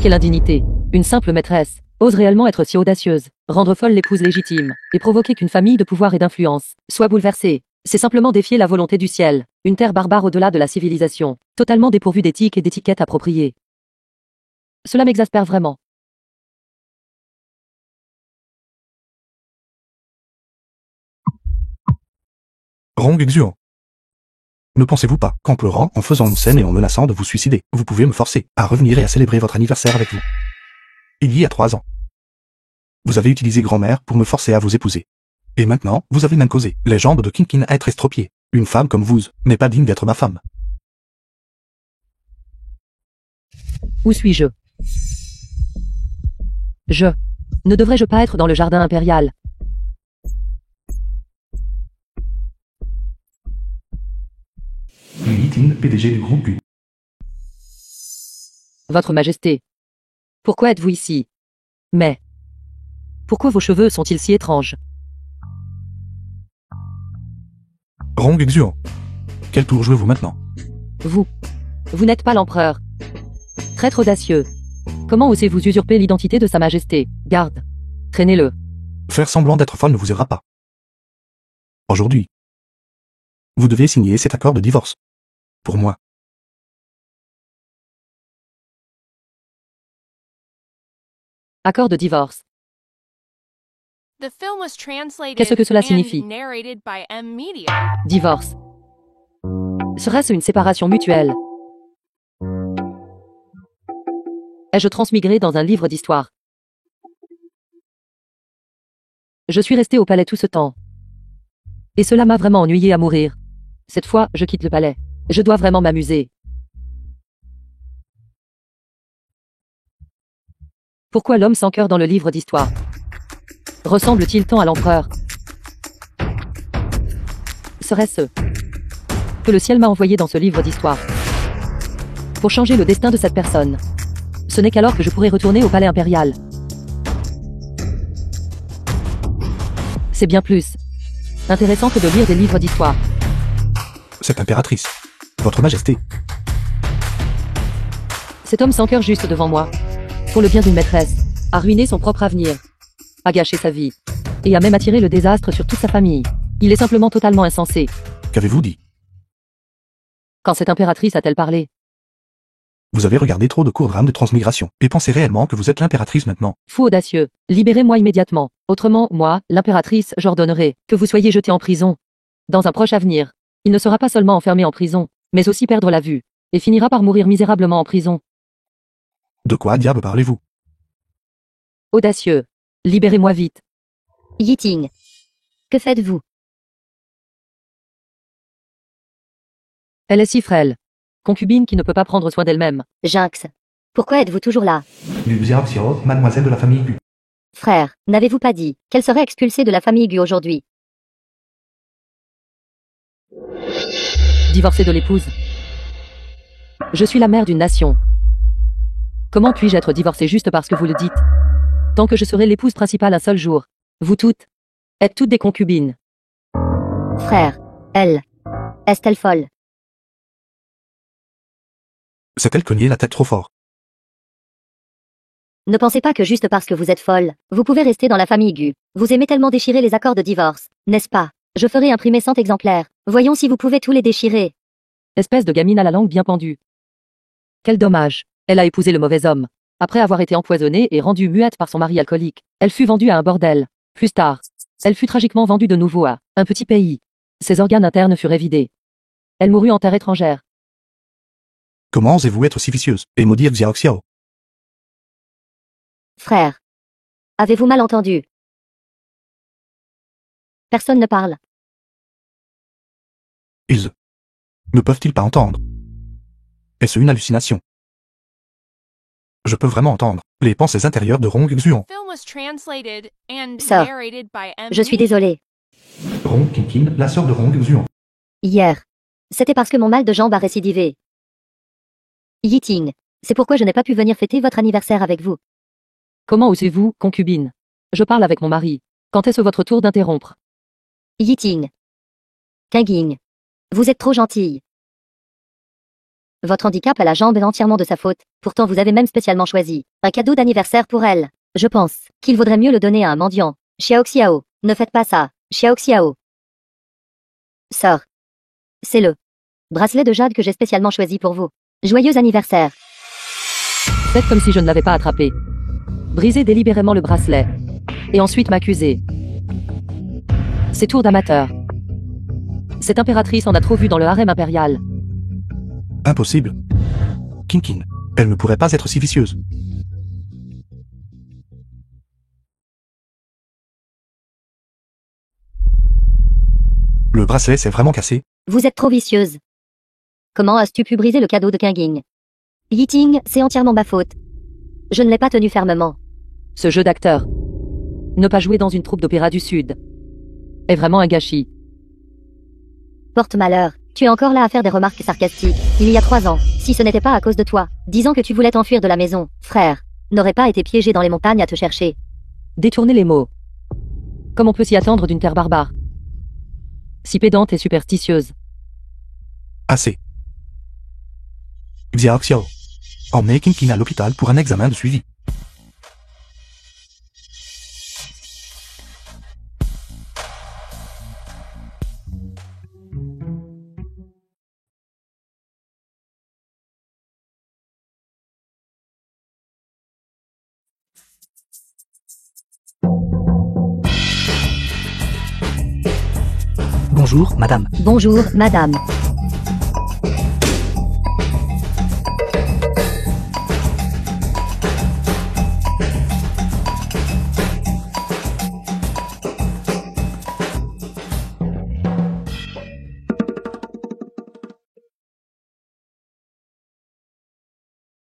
Quelle indignité! Une simple maîtresse ose réellement être si audacieuse, rendre folle l'épouse légitime, et provoquer qu'une famille de pouvoir et d'influence soit bouleversée. C'est simplement défier la volonté du ciel, une terre barbare au-delà de la civilisation, totalement dépourvue d'éthique et d'étiquette appropriée. Cela m'exaspère vraiment. Rong Xuan. Ne pensez-vous pas qu'en pleurant, en faisant une scène et en menaçant de vous suicider, vous pouvez me forcer à revenir et à célébrer votre anniversaire avec vous? Il y a 3 ans. Vous avez utilisé grand-mère pour me forcer à vous épouser. Et maintenant, vous avez même causé les jambes de Kinkin à être estropiées. Une femme comme vous n'est pas digne d'être ma femme. Où suis-je? Ne devrais-je pas être dans le jardin impérial? Yi Ting, PDG du groupe Gu. Votre Majesté. Pourquoi êtes-vous ici? Mais pourquoi vos cheveux sont-ils si étranges? Rong Xuan. Quel tour jouez-vous maintenant? Vous n'êtes pas l'empereur. Traître audacieux. Comment osez-vous usurper l'identité de Sa Majesté? Garde. Traînez-le. Faire semblant d'être folle ne vous aidera pas. Aujourd'hui, vous devez signer cet accord de divorce. Pour moi. Accord de divorce. Qu'est-ce que cela signifie? Divorce. Serait-ce une séparation mutuelle? Ai-je transmigré dans un livre d'histoire? Je suis resté au palais tout ce temps. Et cela m'a vraiment ennuyé à mourir. Cette fois, je quitte le palais. Je dois vraiment m'amuser. Pourquoi l'homme sans cœur dans le livre d'histoire ressemble-t-il tant à l'empereur? Serait-ce que le ciel m'a envoyé dans ce livre d'histoire pour changer le destin de cette personne? Ce n'est qu'alors que je pourrai retourner au palais impérial. C'est bien plus intéressant que de lire des livres d'histoire. Cette impératrice. Votre Majesté. Cet homme sans cœur juste devant moi, pour le bien d'une maîtresse, a ruiné son propre avenir, a gâché sa vie, et a même attiré le désastre sur toute sa famille. Il est simplement totalement insensé. Qu'avez-vous dit? Quand cette impératrice a-t-elle parlé? Vous avez regardé trop de courts drames de transmigration, et pensez réellement que vous êtes l'impératrice maintenant. Fou audacieux, libérez-moi immédiatement. Autrement, moi, l'impératrice, j'ordonnerai que vous soyez jeté en prison. Dans un proche avenir, il ne sera pas seulement enfermé en prison, mais aussi perdre la vue, et finira par mourir misérablement en prison. De quoi diable parlez-vous? Audacieux, libérez-moi vite. Yi Ting. Que faites-vous? Elle est si frêle. Concubine qui ne peut pas prendre soin d'elle-même. Jinx. Pourquoi êtes-vous toujours là? Du Xiaoxiao, mademoiselle de la famille Gu. Frère, n'avez-vous pas dit qu'elle serait expulsée de la famille Gu aujourd'hui? Divorcée de l'épouse. Je suis la mère d'une nation. Comment puis-je être divorcée juste parce que vous le dites? Tant que je serai l'épouse principale un seul jour, vous toutes êtes toutes des concubines. Frère, elle. Est-elle folle? C'est elle cogner la tête trop fort. Ne pensez pas que juste parce que vous êtes folle, vous pouvez rester dans la famille Gu. Vous aimez tellement déchirer les accords de divorce, n'est-ce pas? Je ferai imprimer 100 exemplaires. Voyons si vous pouvez tous les déchirer. Espèce de gamine à la langue bien pendue. Quel dommage. Elle a épousé le mauvais homme. Après avoir été empoisonnée et rendue muette par son mari alcoolique, elle fut vendue à un bordel. Plus tard, elle fut tragiquement vendue de nouveau à un petit pays. Ses organes internes furent évidés. Elle mourut en terre étrangère. Comment osez-vous être si vicieuse et maudire Xiaoxiao? Frère. Avez-vous mal entendu? Personne ne parle. Ils ne peuvent-ils pas entendre? Est-ce une hallucination? Je peux vraiment entendre les pensées intérieures de Rong Xuan. Sœur. Je suis désolée. Rong Kinkin, la sœur de Rong Xuan. Hier. C'était parce que mon mal de jambe a récidivé. Yi Ting. C'est pourquoi je n'ai pas pu venir fêter votre anniversaire avec vous. Comment osez-vous, concubine? Je parle avec mon mari. Quand est-ce votre tour d'interrompre? Yi Ting. Kanging. Vous êtes trop gentille. Votre handicap à la jambe est entièrement de sa faute. Pourtant vous avez même spécialement choisi un cadeau d'anniversaire pour elle. Je pense qu'il vaudrait mieux le donner à un mendiant. Xiao Xiao, ne faites pas ça. Xiao Xiao. Sœur. C'est le bracelet de jade que j'ai spécialement choisi pour vous. Joyeux anniversaire. Faites comme si je ne l'avais pas attrapé. Brisez délibérément le bracelet. Et ensuite m'accuser. C'est tour d'amateur. Cette impératrice en a trop vu dans le harem impérial. Impossible. Kinkin. Elle ne pourrait pas être si vicieuse. Le bracelet s'est vraiment cassé. Vous êtes trop vicieuse. Comment as-tu pu briser le cadeau de Kinging? Yiting, c'est entièrement ma faute. Je ne l'ai pas tenu fermement. Ce jeu d'acteur. Ne pas jouer dans une troupe d'opéra du Sud est vraiment un gâchis. Porte-malheur, tu es encore là à faire des remarques sarcastiques. Il y a 3 ans, si ce n'était pas à cause de toi, disant que tu voulais t'enfuir de la maison, frère, n'aurait pas été piégé dans les montagnes à te chercher. Détourner les mots. Comme on peut s'y attendre d'une terre barbare. Si pédante et superstitieuse. Assez. Xiao Xiao. Emmenez Kinkin à l'hôpital pour un examen de suivi. Bonjour, madame. Bonjour, madame.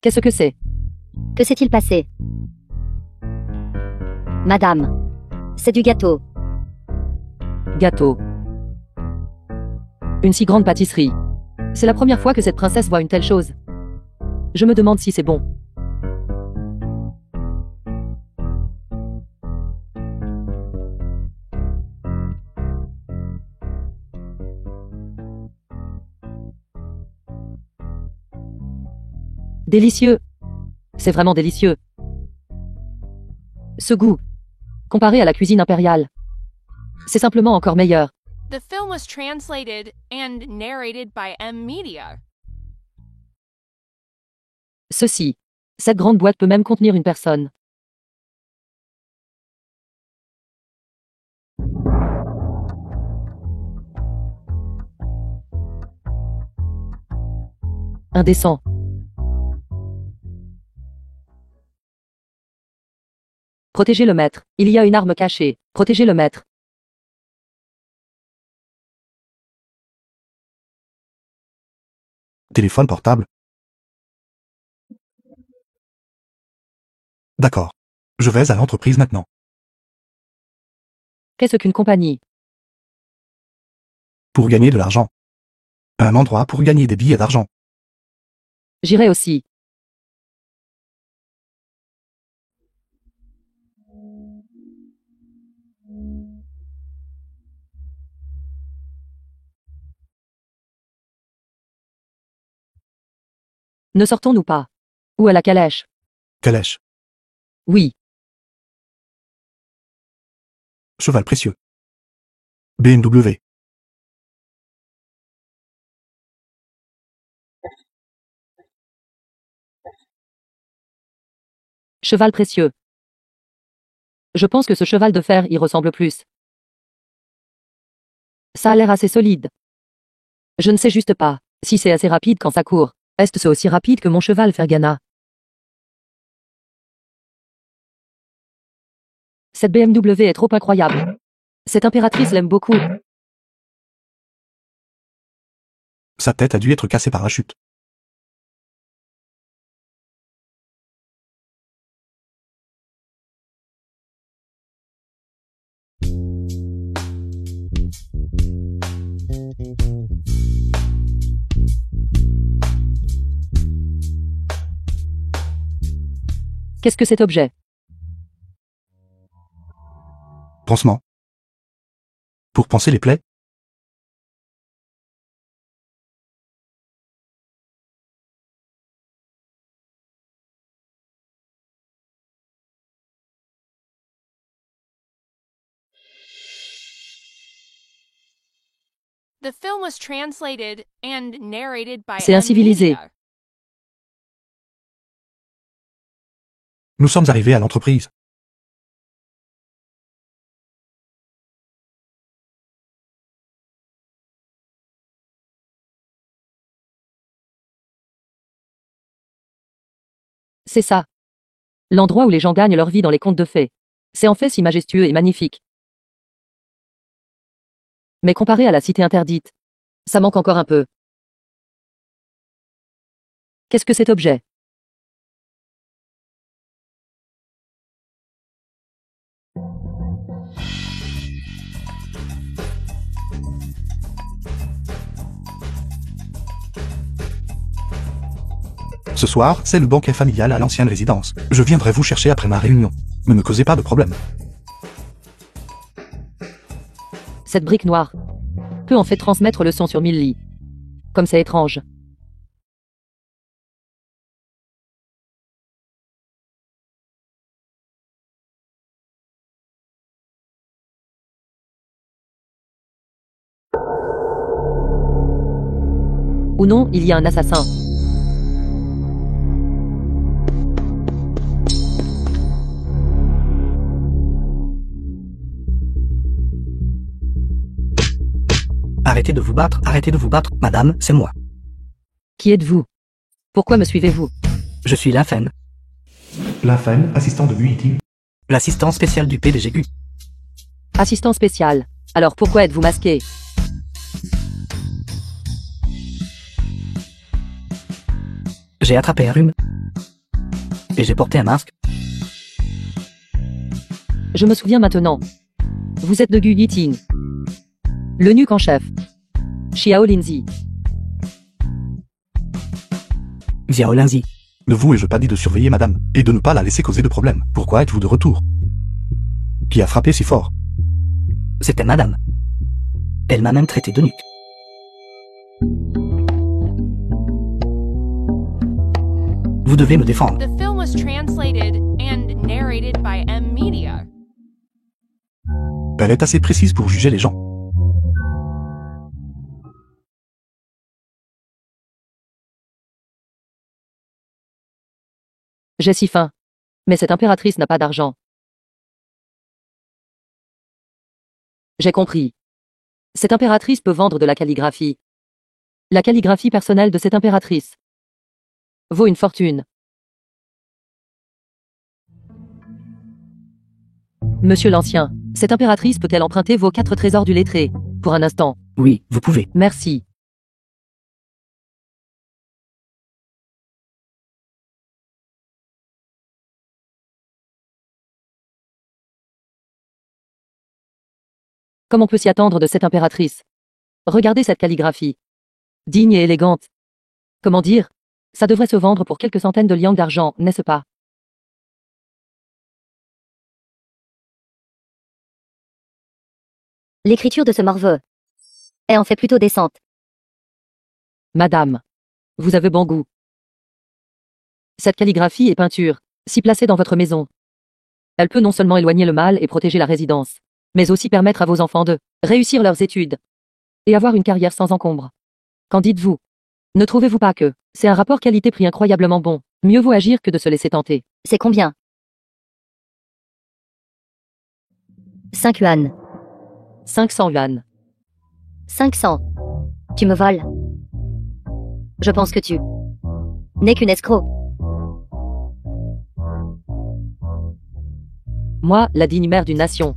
Qu'est-ce que c'est? Que s'est-il passé? Madame. C'est du gâteau. Gâteau. Une si grande pâtisserie. C'est la première fois que cette princesse voit une telle chose. Je me demande si c'est bon. Délicieux. C'est vraiment délicieux. Ce goût, comparé à la cuisine impériale, c'est simplement encore meilleur. The film was translated and narrated by M Media. Ceci. Cette grande boîte peut même contenir une personne. Indécent. Protégez le maître. Il y a une arme cachée. Protégez le maître. Téléphone portable. D'accord. Je vais à l'entreprise maintenant. Qu'est-ce qu'une compagnie? Pour gagner de l'argent. Un endroit pour gagner des billets d'argent. J'irai aussi. Ne sortons-nous pas? Où est la calèche? Calèche. Oui. Cheval précieux. BMW. Cheval précieux. Je pense que ce cheval de fer y ressemble plus. Ça a l'air assez solide. Je ne sais juste pas si c'est assez rapide quand ça court. Est-ce aussi rapide que mon cheval Fergana? Cette BMW est trop incroyable. Cette impératrice l'aime beaucoup. Sa tête a dû être cassée par la chute. Qu'est-ce que cet objet? Pansement. Pour panser les plaies. The film was translated and narrated by C'est incivilisé. M-Media. Nous sommes arrivés à l'entreprise. C'est ça. L'endroit où les gens gagnent leur vie dans les contes de fées. C'est en fait si majestueux et magnifique. Mais comparé à la cité interdite, ça manque encore un peu. Qu'est-ce que cet objet? Ce soir, c'est le banquet familial à l'ancienne résidence. Je viendrai vous chercher après ma réunion. Ne me causez pas de problème. Cette brique noire peut en fait transmettre le son sur 1000 lits. Comme c'est étrange. Ou non, il y a un assassin. Arrêtez de vous battre, madame, c'est moi. Qui êtes-vous? Pourquoi me suivez-vous? Je suis Lafen, La femme, assistant de Guillotine. l'assistant spécial du PDGQ. Assistant spécial. Alors pourquoi êtes-vous masqué? J'ai attrapé un rhume. Et j'ai porté un masque. Je me souviens maintenant. Vous êtes de Gu Yiting. L'eunuque en chef. Xiao Linzi. Xiao Linzi. Ne vous ai-je pas dit de surveiller madame, et de ne pas la laisser causer de problème? Pourquoi êtes-vous de retour? Qui a frappé si fort? C'était madame. Elle m'a même traité d'eunuque. Vous devez me défendre. The film was translated and narrated by M-Media. Elle est assez précise pour juger les gens. J'ai si faim. Mais cette impératrice n'a pas d'argent. J'ai compris. Cette impératrice peut vendre de la calligraphie. La calligraphie personnelle de cette impératrice vaut une fortune. Monsieur l'Ancien, cette impératrice peut-elle emprunter vos 4 trésors du lettré, pour un instant? Oui, vous pouvez. Merci. Comme on peut s'y attendre de cette impératrice? Regardez cette calligraphie. Digne et élégante. Comment dire? Ça devrait se vendre pour quelques centaines de liang d'argent, n'est-ce pas? L'écriture de ce morveux est en fait plutôt décente. Madame, vous avez bon goût. Cette calligraphie et peinture, si placée dans votre maison, elle peut non seulement éloigner le mal et protéger la résidence, mais aussi permettre à vos enfants de réussir leurs études et avoir une carrière sans encombre. Qu'en dites-vous? Ne trouvez-vous pas que c'est un rapport qualité-prix incroyablement bon? Mieux vaut agir que de se laisser tenter. C'est combien? 5 yuan. 500 yuan. 500. Tu me voles. Je pense que tu n'es qu'une escroc. Moi, la digne mère d'une nation,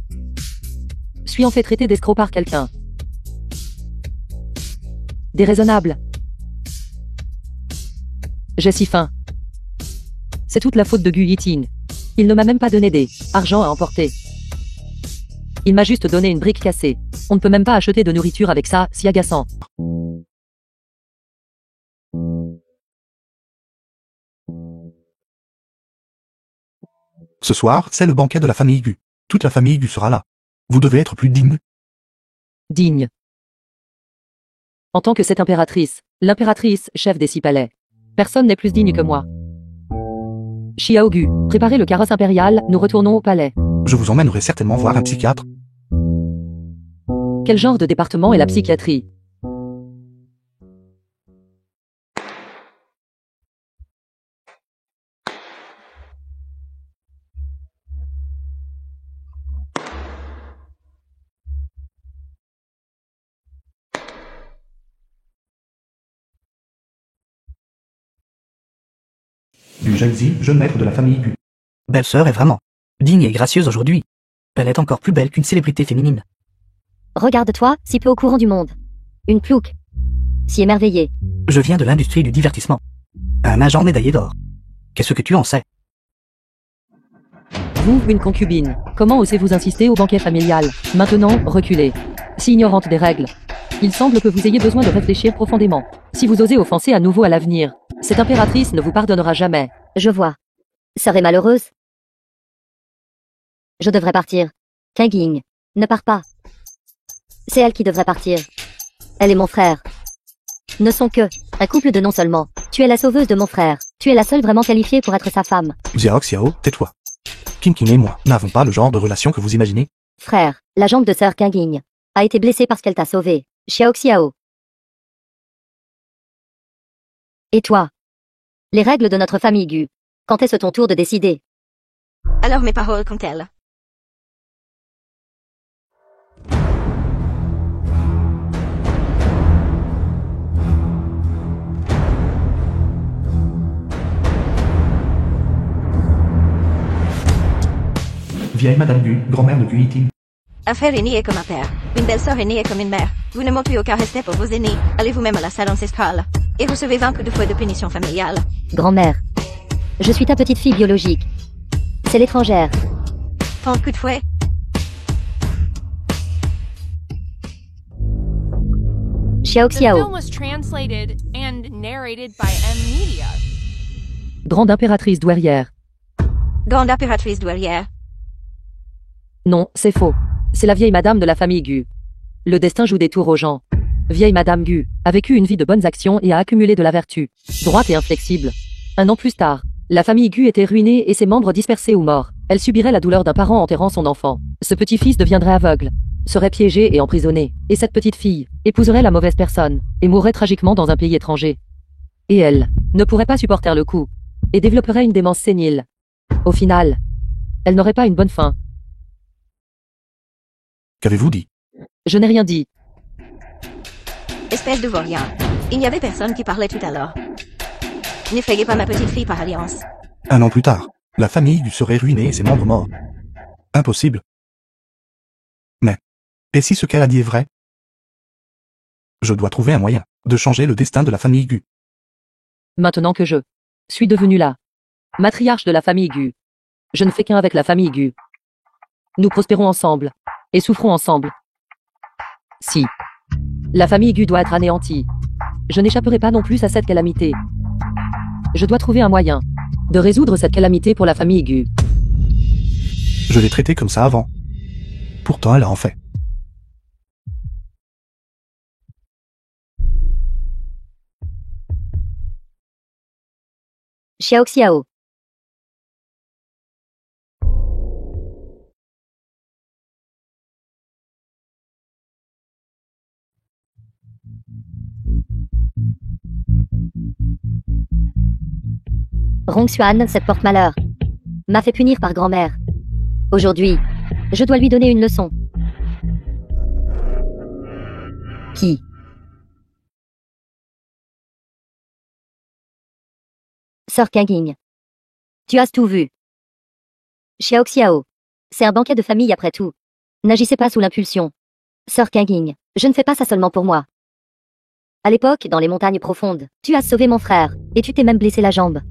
suis en fait traité d'escroc par quelqu'un. Déraisonnable. J'ai si faim. C'est toute la faute de Gu Yiting. Il ne m'a même pas donné des argent à emporter. Il m'a juste donné une brique cassée. On ne peut même pas acheter de nourriture avec ça, si agaçant. Ce soir, c'est le banquet de la famille Gu. Toute la famille Gu sera là. Vous devez être plus digne. Digne. En tant que cette impératrice, l'impératrice, chef des 6 palais, personne n'est plus digne que moi. Xiao Gu, préparez le carrosse impérial, nous retournons au palais. Je vous emmènerai certainement voir un psychiatre. Quel genre de département est la psychiatrie? Gu Zhengzi, jeune maître de la famille Gu. Belle-sœur est vraiment digne et gracieuse aujourd'hui. Elle est encore plus belle qu'une célébrité féminine. Regarde-toi, si peu au courant du monde. Une plouque. Si émerveillée. Je viens de l'industrie du divertissement. Un agent médaillé d'or. Qu'est-ce que tu en sais? Vous, une concubine, comment osez-vous insister au banquet familial? Maintenant, reculez. Si ignorante des règles. Il semble que vous ayez besoin de réfléchir profondément. Si vous osez offenser à nouveau à l'avenir, cette impératrice ne vous pardonnera jamais. Je vois. Sœur est malheureuse. Je devrais partir. Kanging. Ne pars pas. C'est elle qui devrait partir. Elle et mon frère ne sont que un couple de noms seulement. Tu es la sauveuse de mon frère. Tu es la seule vraiment qualifiée pour être sa femme. Xiao Xiao, tais-toi. King et moi n'avons pas le genre de relation que vous imaginez. Frère, la jambe de sœur Kanging a été blessée parce qu'elle t'a sauvé. Xiao Xiao. Et toi? Les règles de notre famille Gu. Quand est-ce ton tour de décider? Alors mes paroles comptent-elles? Vieille Madame Gu, grand-mère de Gu Yiting. Un frère aîné est comme un père. Une belle-sœur aînée est comme une mère. Vous ne manquez aucun respect pour vos aînés. Allez vous-même à la salle ancestrale. Et recevez 20 coups de fouet de punition familiale. Grand-mère. Je suis ta petite fille biologique. C'est l'étrangère. 30 coups de fouet. Xiao The Xiao. film was translated and narrated by M Media. Grande impératrice douairière. Grande impératrice douairière. Non, c'est faux. C'est la vieille madame de la famille Gu. Le destin joue des tours aux gens. Vieille madame Gu a vécu une vie de bonnes actions et a accumulé de la vertu. Droite et inflexible. Un an plus tard, la famille Gu était ruinée et ses membres dispersés ou morts. Elle subirait la douleur d'un parent enterrant son enfant. Ce petit-fils deviendrait aveugle, serait piégé et emprisonné. Et cette petite fille épouserait la mauvaise personne et mourrait tragiquement dans un pays étranger. Et elle ne pourrait pas supporter le coup et développerait une démence sénile. Au final, elle n'aurait pas une bonne fin. Qu'avez-vous dit? Je n'ai rien dit. Espèce de vaurien. Il n'y avait personne qui parlait tout à l'heure. N'effrayez pas ma petite fille par alliance. Un an plus tard, la famille Gu serait ruinée et ses membres morts. Impossible. Mais, et si ce qu'elle a dit est vrai? Je dois trouver un moyen de changer le destin de la famille Gu. Maintenant que je suis devenue la matriarche de la famille Gu, je ne fais qu'un avec la famille Gu. Nous prospérons ensemble et souffrons ensemble. Si la famille Gu doit être anéantie, je n'échapperai pas non plus à cette calamité. Je dois trouver un moyen de résoudre cette calamité pour la famille Gu. Je l'ai traitée comme ça avant. Pourtant elle a en fait. Xiao Xiao. Rongxuan, cette porte-malheur, m'a fait punir par grand-mère. Aujourd'hui, je dois lui donner une leçon. Qui? Sœur Kanging. Tu as tout vu. Xiao Xiao. C'est un banquet de famille après tout. N'agissez pas sous l'impulsion. Sœur Kanging, je ne fais pas ça seulement pour moi. À l'époque, dans les montagnes profondes, tu as sauvé mon frère, et tu t'es même blessé la jambe.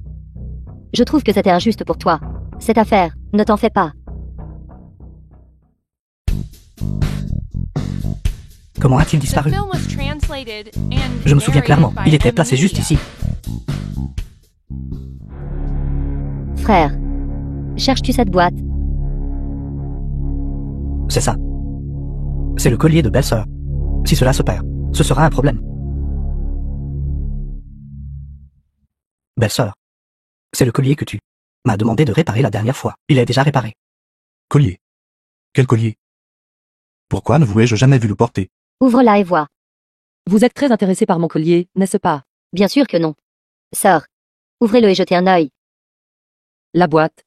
Je trouve que c'était injuste pour toi. Cette affaire, ne t'en fais pas. Comment a-t-il The disparu? film was translated and Je me souviens narrated clairement, by il était M placé juste Media. ici. Frère. Cherches-tu cette boîte? C'est ça. C'est le collier de belle-sœur. Si cela se perd, ce sera un problème. Belle-sœur. C'est le collier que tu m'as demandé de réparer la dernière fois. Il est déjà réparé. Collier. Quel collier? Pourquoi ne vous ai-je jamais vu le porter? Ouvre-la et vois. Vous êtes très intéressé par mon collier, n'est-ce pas? Bien sûr que non. Sœur. Ouvrez-le et jetez un œil. La boîte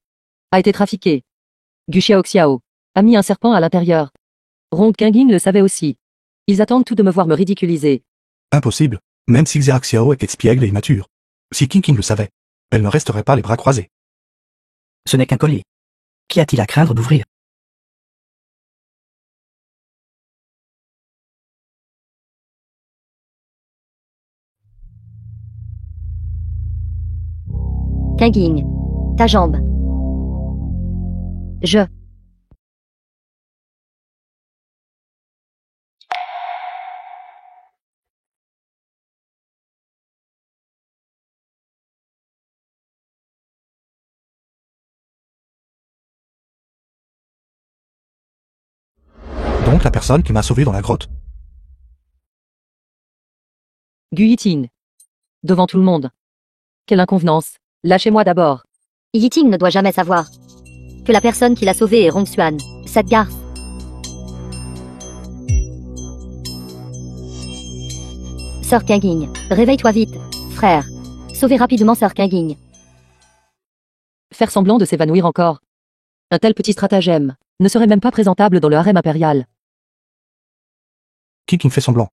a été trafiquée. Gu Xiao Xiao a mis un serpent à l'intérieur. Rong Kanging le savait aussi. Ils attendent tout de me voir me ridiculiser. Impossible, même si Xiao Xiao est espiègle et immature. Si King le savait. Elle ne resterait pas les bras croisés. Ce n'est qu'un collier. Qu'y a-t-il à craindre d'ouvrir? Kinging. Ta jambe. Je. Donc la personne qui m'a sauvé dans la grotte. Guillotine. Devant tout le monde. Quelle inconvenance. Lâchez-moi d'abord. Yiting ne doit jamais savoir que la personne qui l'a sauvé est Rongxuan. Cette garce. Sir Kinging, réveille-toi vite, frère. Sauvez rapidement Sir Kinging. Faire semblant de s'évanouir encore. Un tel petit stratagème ne serait même pas présentable dans le harem impérial. Qui me fait semblant?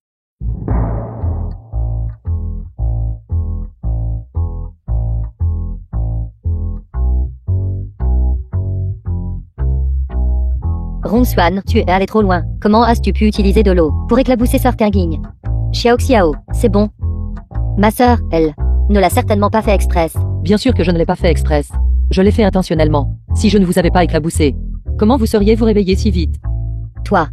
Rongxuan, tu es allé trop loin. Comment as-tu pu utiliser de l'eau pour éclabousser Sir Kinging? Xiao Xiao, c'est bon. Ma sœur, elle, ne l'a certainement pas fait express. Bien sûr que je ne l'ai pas fait express. Je l'ai fait intentionnellement. Si je ne vous avais pas éclaboussé, comment vous seriez vous réveillé si vite? Toi.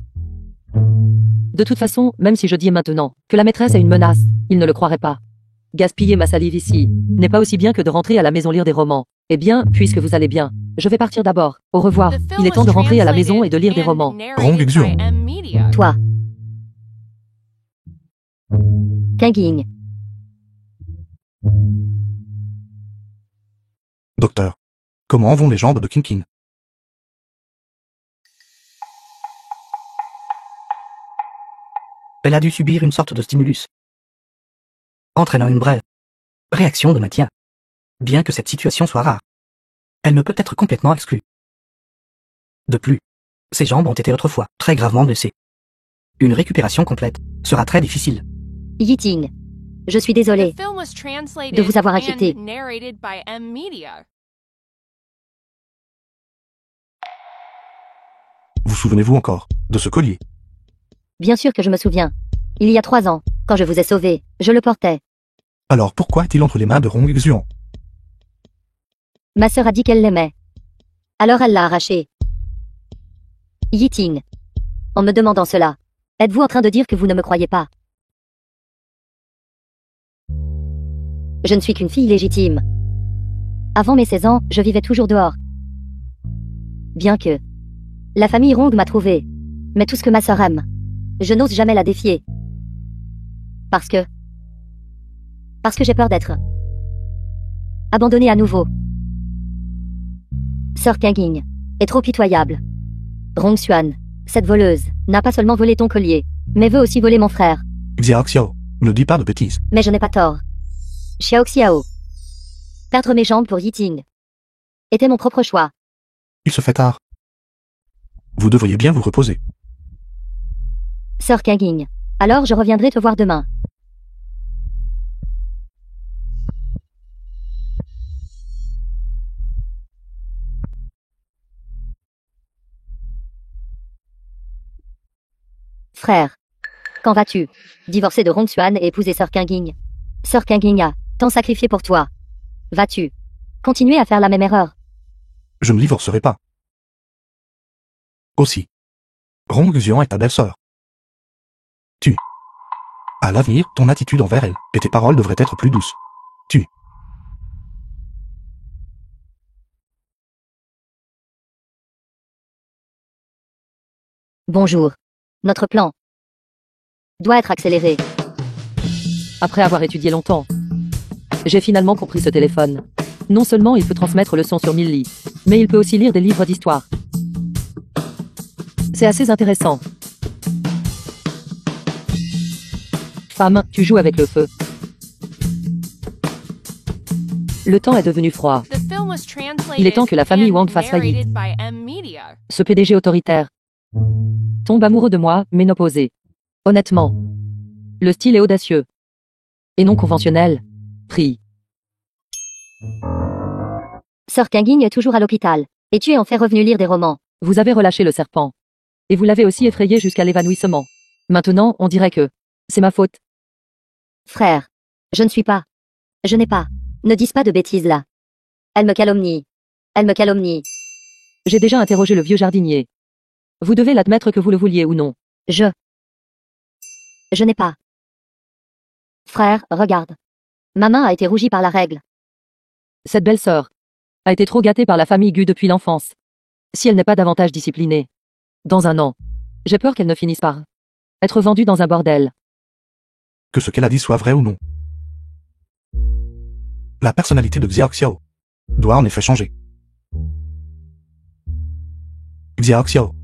De toute façon, même si je dis maintenant que la maîtresse est une menace, il ne le croirait pas. Gaspiller ma salive ici n'est pas aussi bien que de rentrer à la maison lire des romans. Eh bien, puisque vous allez bien, je vais partir d'abord. Au revoir. Il est temps de rentrer à la maison et de lire des romans. Rongxuan. Toi. Kinging. Docteur. Comment vont les jambes de King? Elle a dû subir une sorte de stimulus, entraînant une brève réaction de maintien. Bien que cette situation soit rare, elle ne peut être complètement exclue. De plus, ses jambes ont été autrefois très gravement blessées. Une récupération complète sera très difficile. Yiting. Je suis désolé de vous avoir inquiété. Vous souvenez-vous encore de ce collier? Bien sûr que je me souviens. Il y a 3 ans, quand je vous ai sauvé, je le portais. Alors pourquoi est-il entre les mains de Rongxuan? Ma sœur a dit qu'elle l'aimait. Alors elle l'a arraché. Yiting. En me demandant cela, êtes-vous en train de dire que vous ne me croyez pas? Je ne suis qu'une fille légitime. Avant mes 16 ans, je vivais toujours dehors. Bien que la famille Rong m'a trouvé. Mais tout ce que ma sœur aime, je n'ose jamais la défier. Parce que j'ai peur d'être abandonnée à nouveau. Sir Kinging est trop pitoyable. Rongxuan, cette voleuse, n'a pas seulement volé ton collier, mais veut aussi voler mon frère. Xiao Xiao, ne dis pas de bêtises. Mais je n'ai pas tort. Xiao Xiao. Perdre mes jambes pour Yiting était mon propre choix. Il se fait tard. Vous devriez bien vous reposer. Sir Kinging. Alors je reviendrai te voir demain. Frère. Quand vas-tu divorcer de Rongxuan et épouser Sir Kinging? Sir Kinging a tant sacrifié pour toi. Vas-tu continuer à faire la même erreur? Je ne divorcerai pas. Aussi. Rongxuan est ta belle-sœur. À l'avenir, ton attitude envers elle et tes paroles devraient être plus douces. Bonjour. Notre plan doit être accéléré. Après avoir étudié longtemps, j'ai finalement compris ce téléphone. Non seulement il peut transmettre le son sur 1000 lits, mais il peut aussi lire des livres d'histoire. C'est assez intéressant. Femme, tu joues avec le feu. Le temps est devenu froid. Il est temps que la famille Wang fasse faillite. Ce PDG autoritaire tombe amoureux de moi, ménopausée. Honnêtement, le style est audacieux et non conventionnel. Prie. Sœur Kinguigne est toujours à l'hôpital. Et tu es en fait revenu lire des romans. Vous avez relâché le serpent. Et vous l'avez aussi effrayé jusqu'à l'évanouissement. Maintenant, on dirait que c'est ma faute. Frère. Je ne suis pas. Je n'ai pas. Ne dis pas de bêtises là. Elle me calomnie. Elle me calomnie. J'ai déjà interrogé le vieux jardinier. Vous devez l'admettre que vous le vouliez ou non. Je n'ai pas. Frère, regarde. Ma main a été rougie par la règle. Cette belle-sœur a été trop gâtée par la famille Gu depuis l'enfance. Si elle n'est pas davantage disciplinée. Dans un an, j'ai peur qu'elle ne finisse par être vendue dans un bordel. Que ce qu'elle a dit soit vrai ou non. La personnalité de Xiao Xiao doit en effet changer. Xiao Xiao,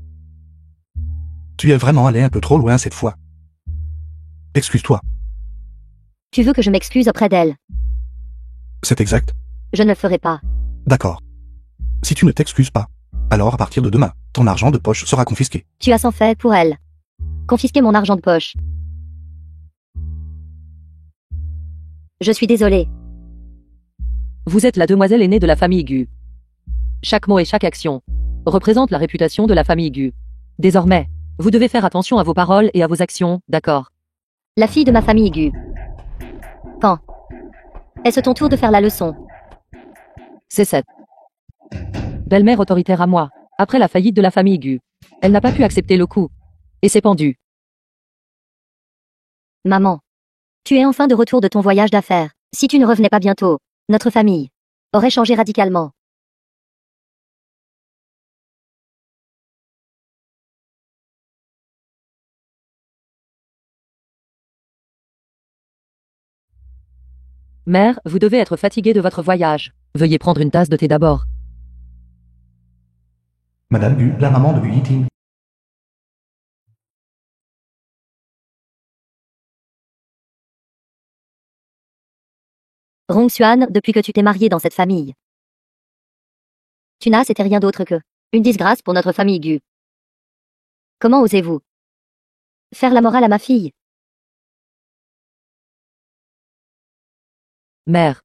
tu es vraiment allé un peu trop loin cette fois. Excuse-toi, Tu veux que je m'excuse auprès d'elle? c'est exact. Je ne le ferai pas. D'accord. Si tu ne t'excuses pas, alors à partir de demain, ton argent de poche sera confisqué. Tu as sans fait pour elle. Confisquer mon argent de poche. Je suis désolée. Vous êtes la demoiselle aînée de la famille Gu. Chaque mot et chaque action représente la réputation de la famille Gu. Désormais, vous devez faire attention à vos paroles et à vos actions, d'accord? La fille de ma famille Gu. Quand est-ce ton tour de faire la leçon? C'est cette belle-mère autoritaire à moi. Après la faillite de la famille Gu, elle n'a pas pu accepter le coup. Et s'est pendue. Maman. Tu es enfin de retour de ton voyage d'affaires. Si tu ne revenais pas bientôt, notre famille aurait changé radicalement. Mère, vous devez être fatiguée de votre voyage. Veuillez prendre une tasse de thé d'abord. Madame Gu, la maman de Gu Yiting. Rong Xuan, depuis que tu t'es mariée dans cette famille. Tu n'as, c'était rien d'autre que une disgrâce pour notre famille Gu. Comment osez-vous faire la morale à ma fille? Mère.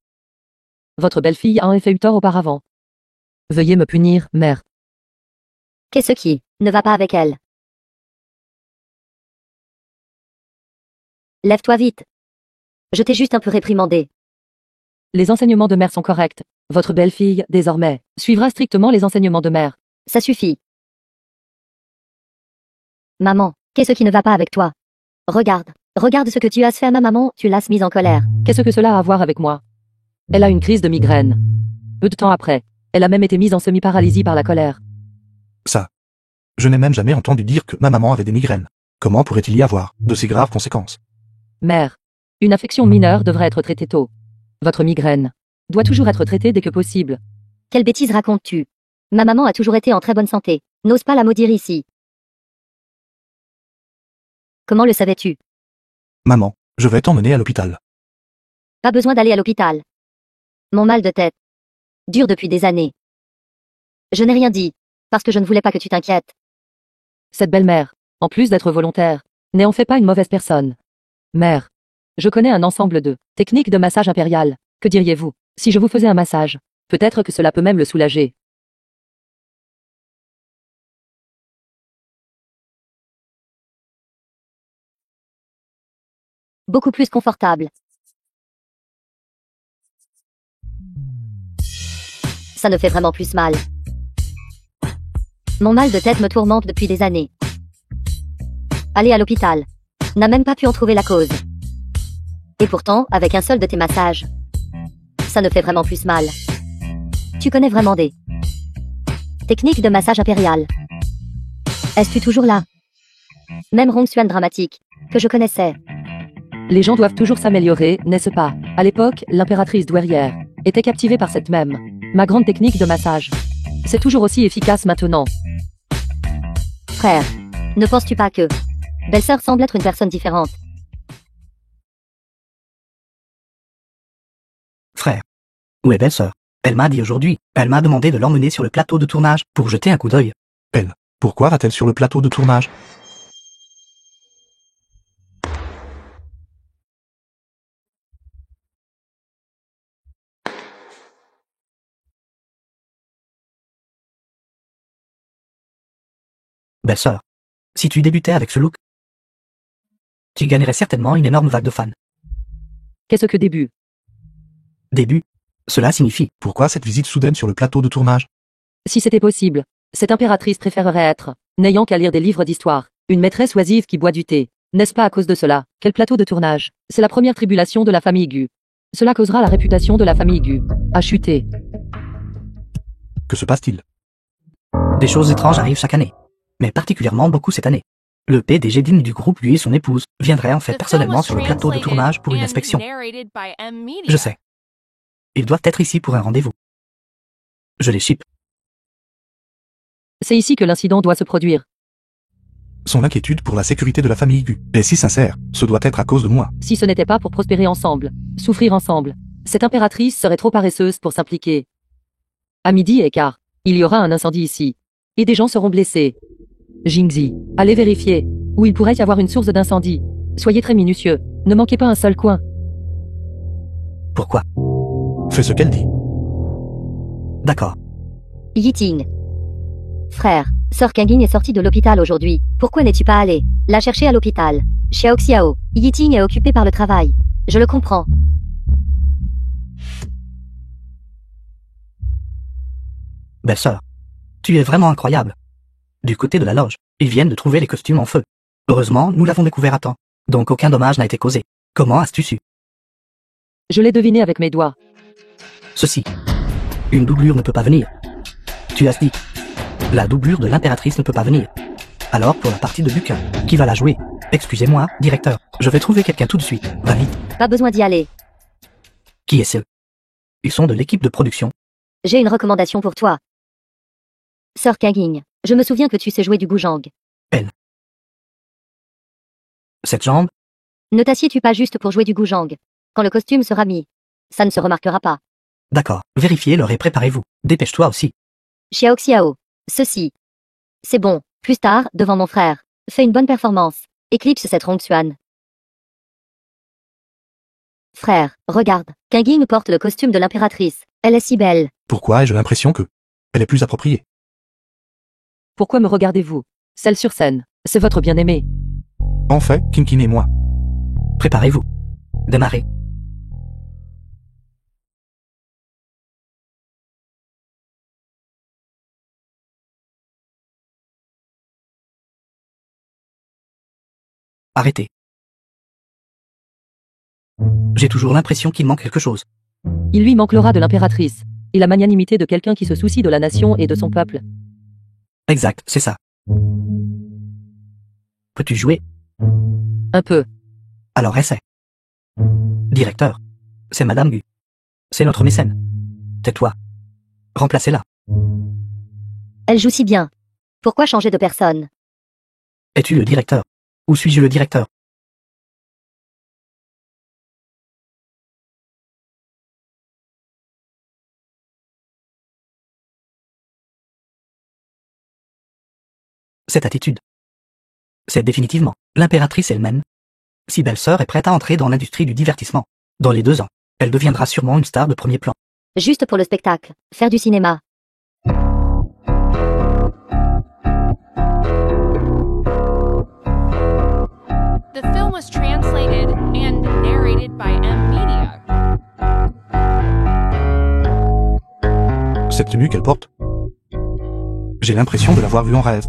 Votre belle-fille a en effet eu tort auparavant. Veuillez me punir, mère. Qu'est-ce qui ne va pas avec elle? Lève-toi vite. Je t'ai juste un peu réprimandé. Les enseignements de mère sont corrects. Votre belle-fille, désormais, suivra strictement les enseignements de mère. Ça suffit. Maman, qu'est-ce qui ne va pas avec toi? Regarde ce que tu as fait à ma maman, tu l'as mise en colère. Qu'est-ce que cela a à voir avec moi? Elle a une crise de migraine. Peu de temps après, elle a même été mise en semi-paralysie par la colère. Ça. Je n'ai même jamais entendu dire que ma maman avait des migraines. Comment pourrait-il y avoir de si graves conséquences? Mère, une affection mineure devrait être traitée tôt. Votre migraine doit toujours être traitée dès que possible. Quelle bêtise racontes-tu? Ma maman a toujours été en très bonne santé. N'ose pas la maudire ici. Comment le savais-tu? Maman, je vais t'emmener à l'hôpital. Pas besoin d'aller à l'hôpital. Mon mal de tête dure depuis des années. Je n'ai rien dit, parce que je ne voulais pas que tu t'inquiètes. Cette belle-mère, en plus d'être volontaire, n'est en fait pas une mauvaise personne. Mère, je connais un ensemble de techniques de massage impérial. Que diriez-vous si je vous faisais un massage? Peut-être que cela peut même le soulager. Beaucoup plus confortable. Ça ne fait vraiment plus mal. Mon mal de tête me tourmente depuis des années. Aller à l'hôpital. N'a même pas pu en trouver la cause. Et pourtant, avec un seul de tes massages, ça ne fait vraiment plus mal. Tu connais vraiment des techniques de massage impérial. Es-tu toujours là? Même Rong Xuan dramatique, que je connaissais. Les gens doivent toujours s'améliorer, n'est-ce pas? À l'époque, l'impératrice douairière était captivée par cette même ma grande technique de massage. C'est toujours aussi efficace maintenant. Frère, ne penses-tu pas que belle-sœur semble être une personne différente? Frère. Où est belle-sœur? Elle m'a dit aujourd'hui, elle m'a demandé de l'emmener sur le plateau de tournage pour jeter un coup d'œil. Elle. Pourquoi va-t-elle sur le plateau de tournage? Belle-sœur, si tu débutais avec ce look, tu gagnerais certainement une énorme vague de fans. Qu'est-ce que début? Début, cela signifie, Pourquoi cette visite soudaine sur le plateau de tournage? Si c'était possible, cette impératrice préférerait être, n'ayant qu'à lire des livres d'histoire, une maîtresse oisive qui boit du thé. N'est-ce pas à cause de cela? Quel plateau de tournage? C'est la première tribulation de la famille Gu. Cela causera la réputation de la famille Gu à chuter. Que se passe-t-il? des choses étranges arrivent chaque année. Mais particulièrement beaucoup cette année. Le PDG digne du groupe, lui et son épouse, viendraient en fait personnellement sur le plateau de tournage pour une inspection. Je sais. Ils doivent être ici pour un rendez-vous. Je les chipe. C'est ici que l'incident doit se produire. Son inquiétude pour la sécurité de la famille Gu est si sincère, ce doit être à cause de moi. Si ce n'était pas pour prospérer ensemble, souffrir ensemble, cette impératrice serait trop paresseuse pour s'impliquer. À 12h15, il y aura un incendie ici. Et des gens seront blessés. Jingzi, allez vérifier. Où il pourrait y avoir une source d'incendie. Soyez très minutieux. Ne manquez pas un seul coin. Pourquoi? Fais ce qu'elle dit. D'accord. Yiting. Frère, Sœur Kangin est sortie de l'hôpital aujourd'hui. Pourquoi n'es-tu pas allé la chercher à l'hôpital? Xiao Xiao. Yiting est occupé par le travail. Je le comprends. Belle-sœur, tu es vraiment incroyable. Du côté de la loge, ils viennent de trouver les costumes en feu. Heureusement, nous l'avons découvert à temps. Donc aucun dommage n'a été causé. Comment as-tu su? Je l'ai deviné avec mes doigts. Ceci. Une doublure ne peut pas venir. Tu as dit. La doublure de l'impératrice ne peut pas venir. Alors pour la partie de Buquin, qui va la jouer? Excusez-moi, directeur. Je vais trouver quelqu'un tout de suite. Va vite. Pas besoin d'y aller. Qui est-ce? Ils sont de l'équipe de production. J'ai une recommandation pour toi. Sœur Kangin, je me souviens que tu sais jouer du goujang. Cette jambe? Ne t'assieds-tu pas juste pour jouer du goujang? Quand le costume sera mis, ça ne se remarquera pas. D'accord. Vérifiez-le et préparez-vous. Dépêche-toi aussi. Xiao Xiao. Ceci. C'est bon. Plus tard, devant mon frère. Fais une bonne performance. Éclipse cette Rongxuan. Frère, regarde. Kangin porte le costume de l'impératrice. Elle est si belle. Pourquoi ai-je l'impression que elle est plus appropriée? Pourquoi me regardez-vous? Celle sur scène, c'est votre bien-aimé. En fait, Kinkin et moi. Préparez-vous. Démarrez. Arrêtez. J'ai toujours l'impression qu'il manque quelque chose. Il lui manque l'aura de l'impératrice, et la magnanimité de quelqu'un qui se soucie de la nation et de son peuple. Exact, c'est ça. Peux-tu jouer? Un peu. Alors essaie. Directeur, c'est Madame Gu. C'est notre mécène. Tais-toi. Remplacez-la. Elle joue si bien. Pourquoi changer de personne? Es-tu le directeur? Ou suis-je le directeur? Cette attitude. C'est définitivement l'impératrice elle-même. Si belle-sœur est prête à entrer dans l'industrie du divertissement, dans les 2 ans, elle deviendra sûrement une star de premier plan. Juste pour le spectacle. Faire du cinéma. The film was translated and narrated by M Media. Cette tenue qu'elle porte, j'ai l'impression de l'avoir vue en rêve.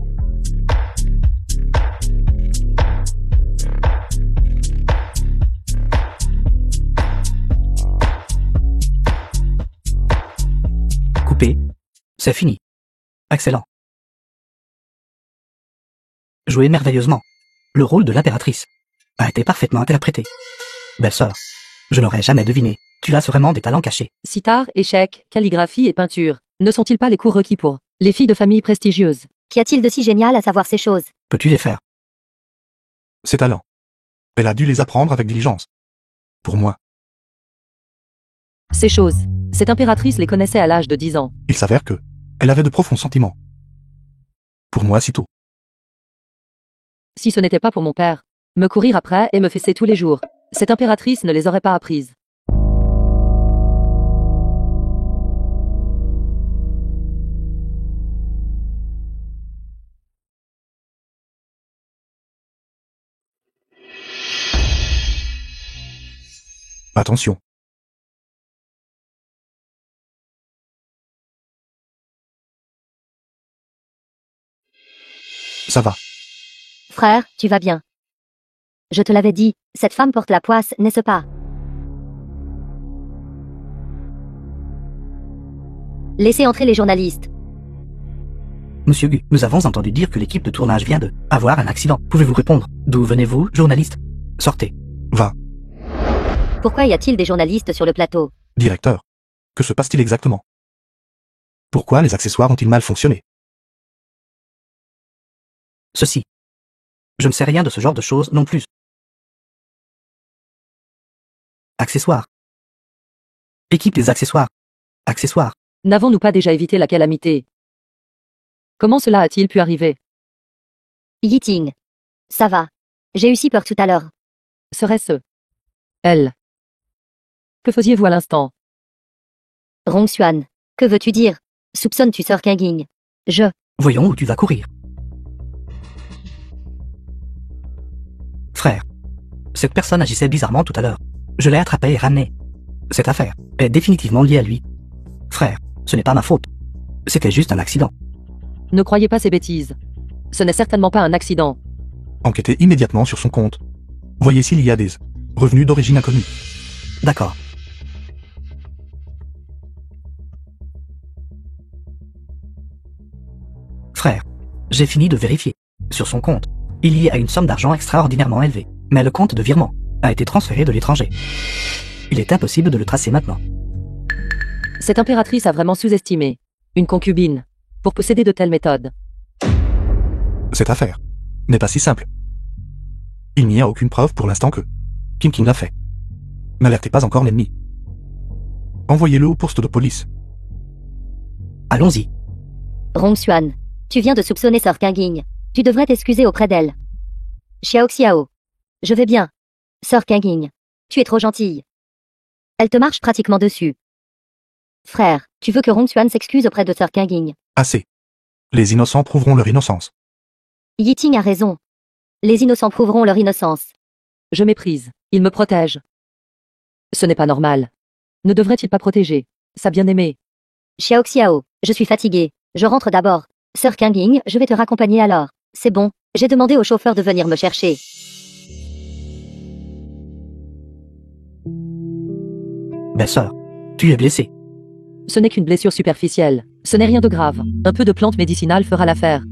Coupé. C'est fini. Excellent. Joué merveilleusement. Le rôle de l'impératrice a été parfaitement interprété. Belle-sœur, je n'aurais jamais deviné. Tu as vraiment des talents cachés. Sitar, échecs, calligraphie et peinture, ne sont-ils pas les cours requis pour les filles de famille prestigieuses? Qu'y a-t-il de si génial à savoir ces choses? Peux-tu les faire? Ses talents. Elle a dû les apprendre avec diligence. Pour moi, Ces choses, cette impératrice les connaissait à l'âge de 10 ans. il s'avère que elle avait de profonds sentiments. Pour moi, si tôt. Si ce n'était pas pour mon père, me courir après et me fesser tous les jours, cette impératrice ne les aurait pas apprises. Attention. Ça va. Frère, tu vas bien. Je te l'avais dit, cette femme porte la poisse, n'est-ce pas? Laissez entrer les journalistes. Monsieur Gu, nous avons entendu dire que l'équipe de tournage vient de avoir un accident. Pouvez-vous répondre? D'où venez-vous, journaliste? Sortez. Va. Pourquoi y a-t-il des journalistes sur le plateau? Directeur. Que se passe-t-il exactement? Pourquoi les accessoires ont-ils mal fonctionné? Ceci. Je ne sais rien de ce genre de choses non plus. Accessoires. Équipe des accessoires. Accessoires. N'avons-nous pas déjà évité la calamité? Comment cela a-t-il pu arriver? Yiting. Ça va. J'ai eu si peur tout à l'heure. Serait-ce elle? Que faisiez-vous à l'instant? Rong Xuan. Que veux-tu dire? Soupçonnes-tu Sir Kanging? Voyons où tu vas courir. Frère. Cette personne agissait bizarrement tout à l'heure. Je l'ai attrapé et ramené. Cette affaire est définitivement liée à lui. Frère, ce n'est pas ma faute. C'était juste un accident. Ne croyez pas ces bêtises. Ce n'est certainement pas un accident. Enquêtez immédiatement sur son compte. Voyez s'il y a des revenus d'origine inconnue. D'accord. Frère, j'ai fini de vérifier. Sur son compte, il y a une somme d'argent extraordinairement élevée. Mais le compte de virement a été transféré de l'étranger. Il est impossible de le tracer maintenant. Cette impératrice a vraiment sous-estimé une concubine pour posséder de telles méthodes. Cette affaire n'est pas si simple. Il n'y a aucune preuve pour l'instant que Kim King l'a fait. N'alertez pas encore l'ennemi. Envoyez-le au poste de police. Allons-y. Rong Xuan. Tu viens de soupçonner Sir Kanging. Tu devrais t'excuser auprès d'elle. Xiao Xiao. Je vais bien. Sir Kanging. Tu es trop gentille. Elle te marche pratiquement dessus. Frère, tu veux que Rong Xuan s'excuse auprès de Sir Kanging? Assez. Les innocents prouveront leur innocence. Yiting a raison. Les innocents prouveront leur innocence. Je méprise. Il me protège. Ce n'est pas normal. Ne devrait-il pas protéger sa bien-aimée? Xiao Xiao, je suis fatigué. Je rentre d'abord. Sir Kanging, je vais te raccompagner alors. C'est bon. J'ai demandé au chauffeur de venir me chercher. Belle-sœur, tu es blessée. Ce n'est qu'une blessure superficielle. Ce n'est rien de grave. Un peu de plante médicinale fera l'affaire.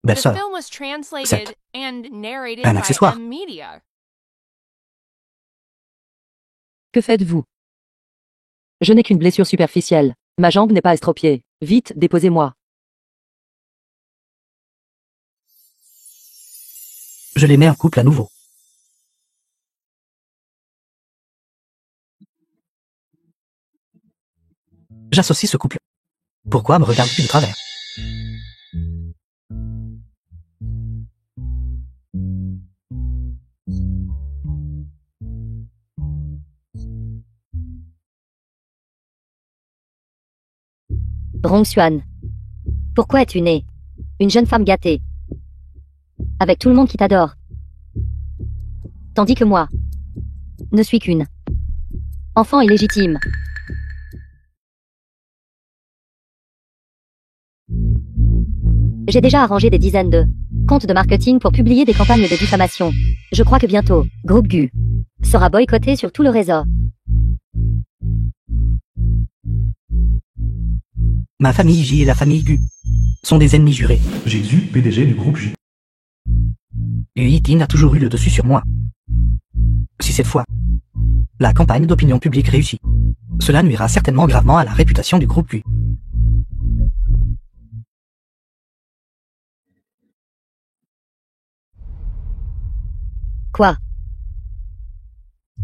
The Belle-sœur, film was translated and narrated un by accessoire. M Media. Que faites-vous? Je n'ai qu'une blessure superficielle. Ma jambe n'est pas estropiée. Vite, déposez-moi. Je les mets en couple à nouveau. J'associe ce couple. Pourquoi me regardes-tu de travers? Rong Xuan. Pourquoi es-tu née? Une jeune femme gâtée. Avec tout le monde qui t'adore. Tandis que moi ne suis qu'une enfant illégitime. J'ai déjà arrangé des dizaines de comptes de marketing pour publier des campagnes de diffamation. Je crois que bientôt, Groupe Gu sera boycotté sur tout le réseau. Ma famille J et la famille Gu sont des ennemis jurés. Jésus, PDG du groupe J. Yiting a toujours eu le dessus sur moi. Si cette fois, la campagne d'opinion publique réussit, cela nuira certainement gravement à la réputation du groupe Gu. Quoi?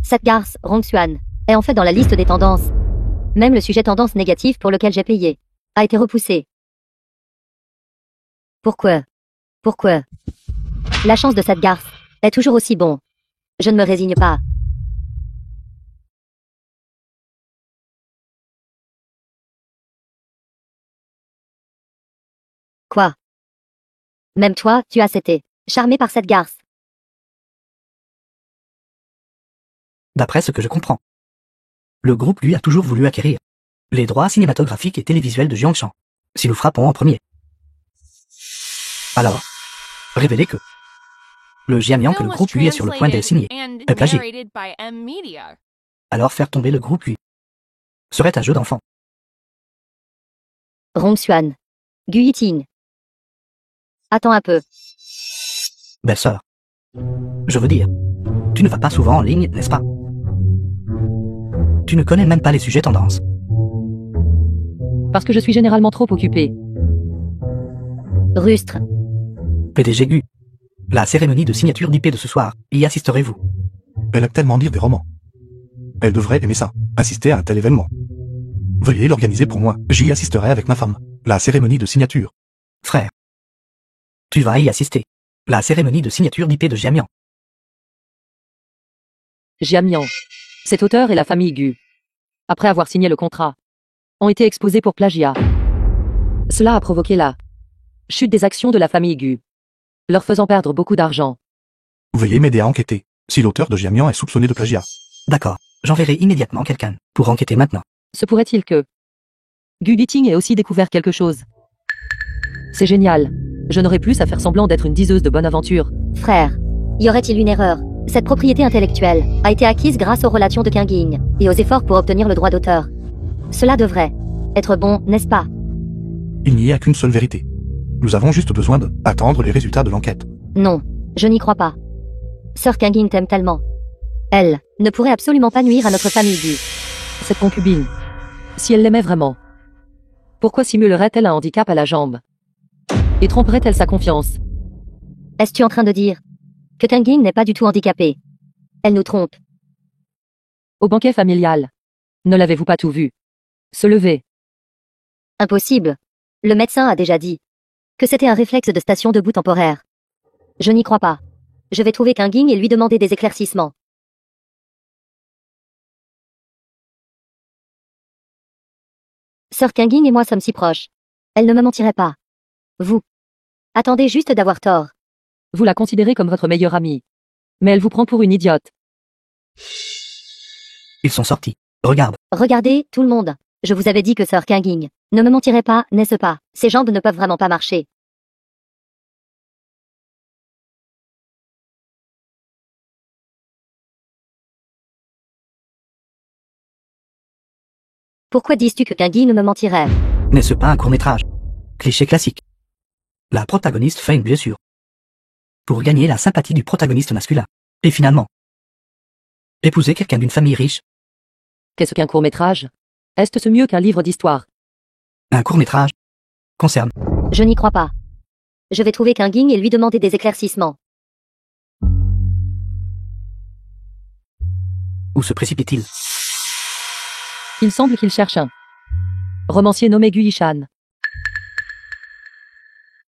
Cette garce, Rong Xuan, est en fait dans la liste des tendances. Même le sujet tendance négative pour lequel j'ai payé a été repoussé. Pourquoi? Pourquoi? La chance de cette garce est toujours aussi bon. Je ne me résigne pas. Quoi? Même toi, tu as cété. Charmé par cette garce. D'après ce que je comprends. Le groupe lui a toujours voulu acquérir les droits cinématographiques et télévisuels de Jiangshan. Si nous frappons en premier. Alors, révélez que le Jiamian que Film le was groupe lui est sur le point d'être signé translated and est plagié. narrated by M Media. Alors faire tomber le groupe lui serait un jeu d'enfant. Rongxuan. Gu Yiting. Attends un peu. Belle-sœur. Je veux dire, tu ne vas pas souvent en ligne, n'est-ce pas? Tu ne connais même pas les sujets tendances. Parce que je suis généralement trop occupé. Rustre. PDG Gu. La cérémonie de signature d'IP de ce soir, y assisterez-vous? Elle aime tellement lire des romans. Elle devrait aimer ça, assister à un tel événement. Veuillez l'organiser pour moi, j'y assisterai avec ma femme. La cérémonie de signature. Frère. Tu vas y assister. La cérémonie de signature d'IP de Jiamian. Jiamian. Cet auteur et la famille Gu, après avoir signé le contrat, ont été exposés pour plagiat. Cela a provoqué la chute des actions de la famille Gu, leur faisant perdre beaucoup d'argent. Veuillez m'aider à enquêter, si l'auteur de Jiamian est soupçonné de plagiat. D'accord, j'enverrai immédiatement quelqu'un pour enquêter maintenant. Se pourrait-il que Gu Yiting ait aussi découvert quelque chose? C'est génial. Je n'aurai plus à faire semblant d'être une diseuse de bonne aventure. Frère. Y aurait-il une erreur? Cette propriété intellectuelle a été acquise grâce aux relations de Kinging et aux efforts pour obtenir le droit d'auteur. Cela devrait être bon, n'est-ce pas? Il n'y a qu'une seule vérité. Nous avons juste besoin d'attendre les résultats de l'enquête. Non, je n'y crois pas. Sœur Kinging t'aime tellement. Elle ne pourrait absolument pas nuire à notre famille Gu. Cette concubine, si elle l'aimait vraiment, pourquoi simulerait-elle un handicap à la jambe? Et tromperait-elle sa confiance? Est-ce-tu en train de dire que Kinging n'est pas du tout handicapée? Elle nous trompe. Au banquet familial, ne l'avez-vous pas tout vu se lever? Impossible. Le médecin a déjà dit que c'était un réflexe de station debout temporaire. Je n'y crois pas. Je vais trouver Kinging et lui demander des éclaircissements. Sœur Kinging et moi sommes si proches. Elle ne me mentirait pas. Vous. Attendez juste d'avoir tort. Vous la considérez comme votre meilleure amie. Mais elle vous prend pour une idiote. Ils sont sortis. Regarde. Regardez, tout le monde. Je vous avais dit que Sœur Kinging ne me mentirait pas, n'est-ce pas? Ses jambes ne peuvent vraiment pas marcher. Pourquoi dis-tu que Kinging ne me mentirait? N'est-ce pas un court-métrage? Cliché classique. La protagoniste fait une blessure pour gagner la sympathie du protagoniste masculin. Et finalement, épouser quelqu'un d'une famille riche. Qu'est-ce qu'un court-métrage? Est-ce mieux qu'un livre d'histoire? Un court-métrage concerne. Je n'y crois pas. Je vais trouver Kinging et lui demander des éclaircissements. Où se précipite-t-il? Il semble qu'il cherche un romancier nommé Gu Yishan.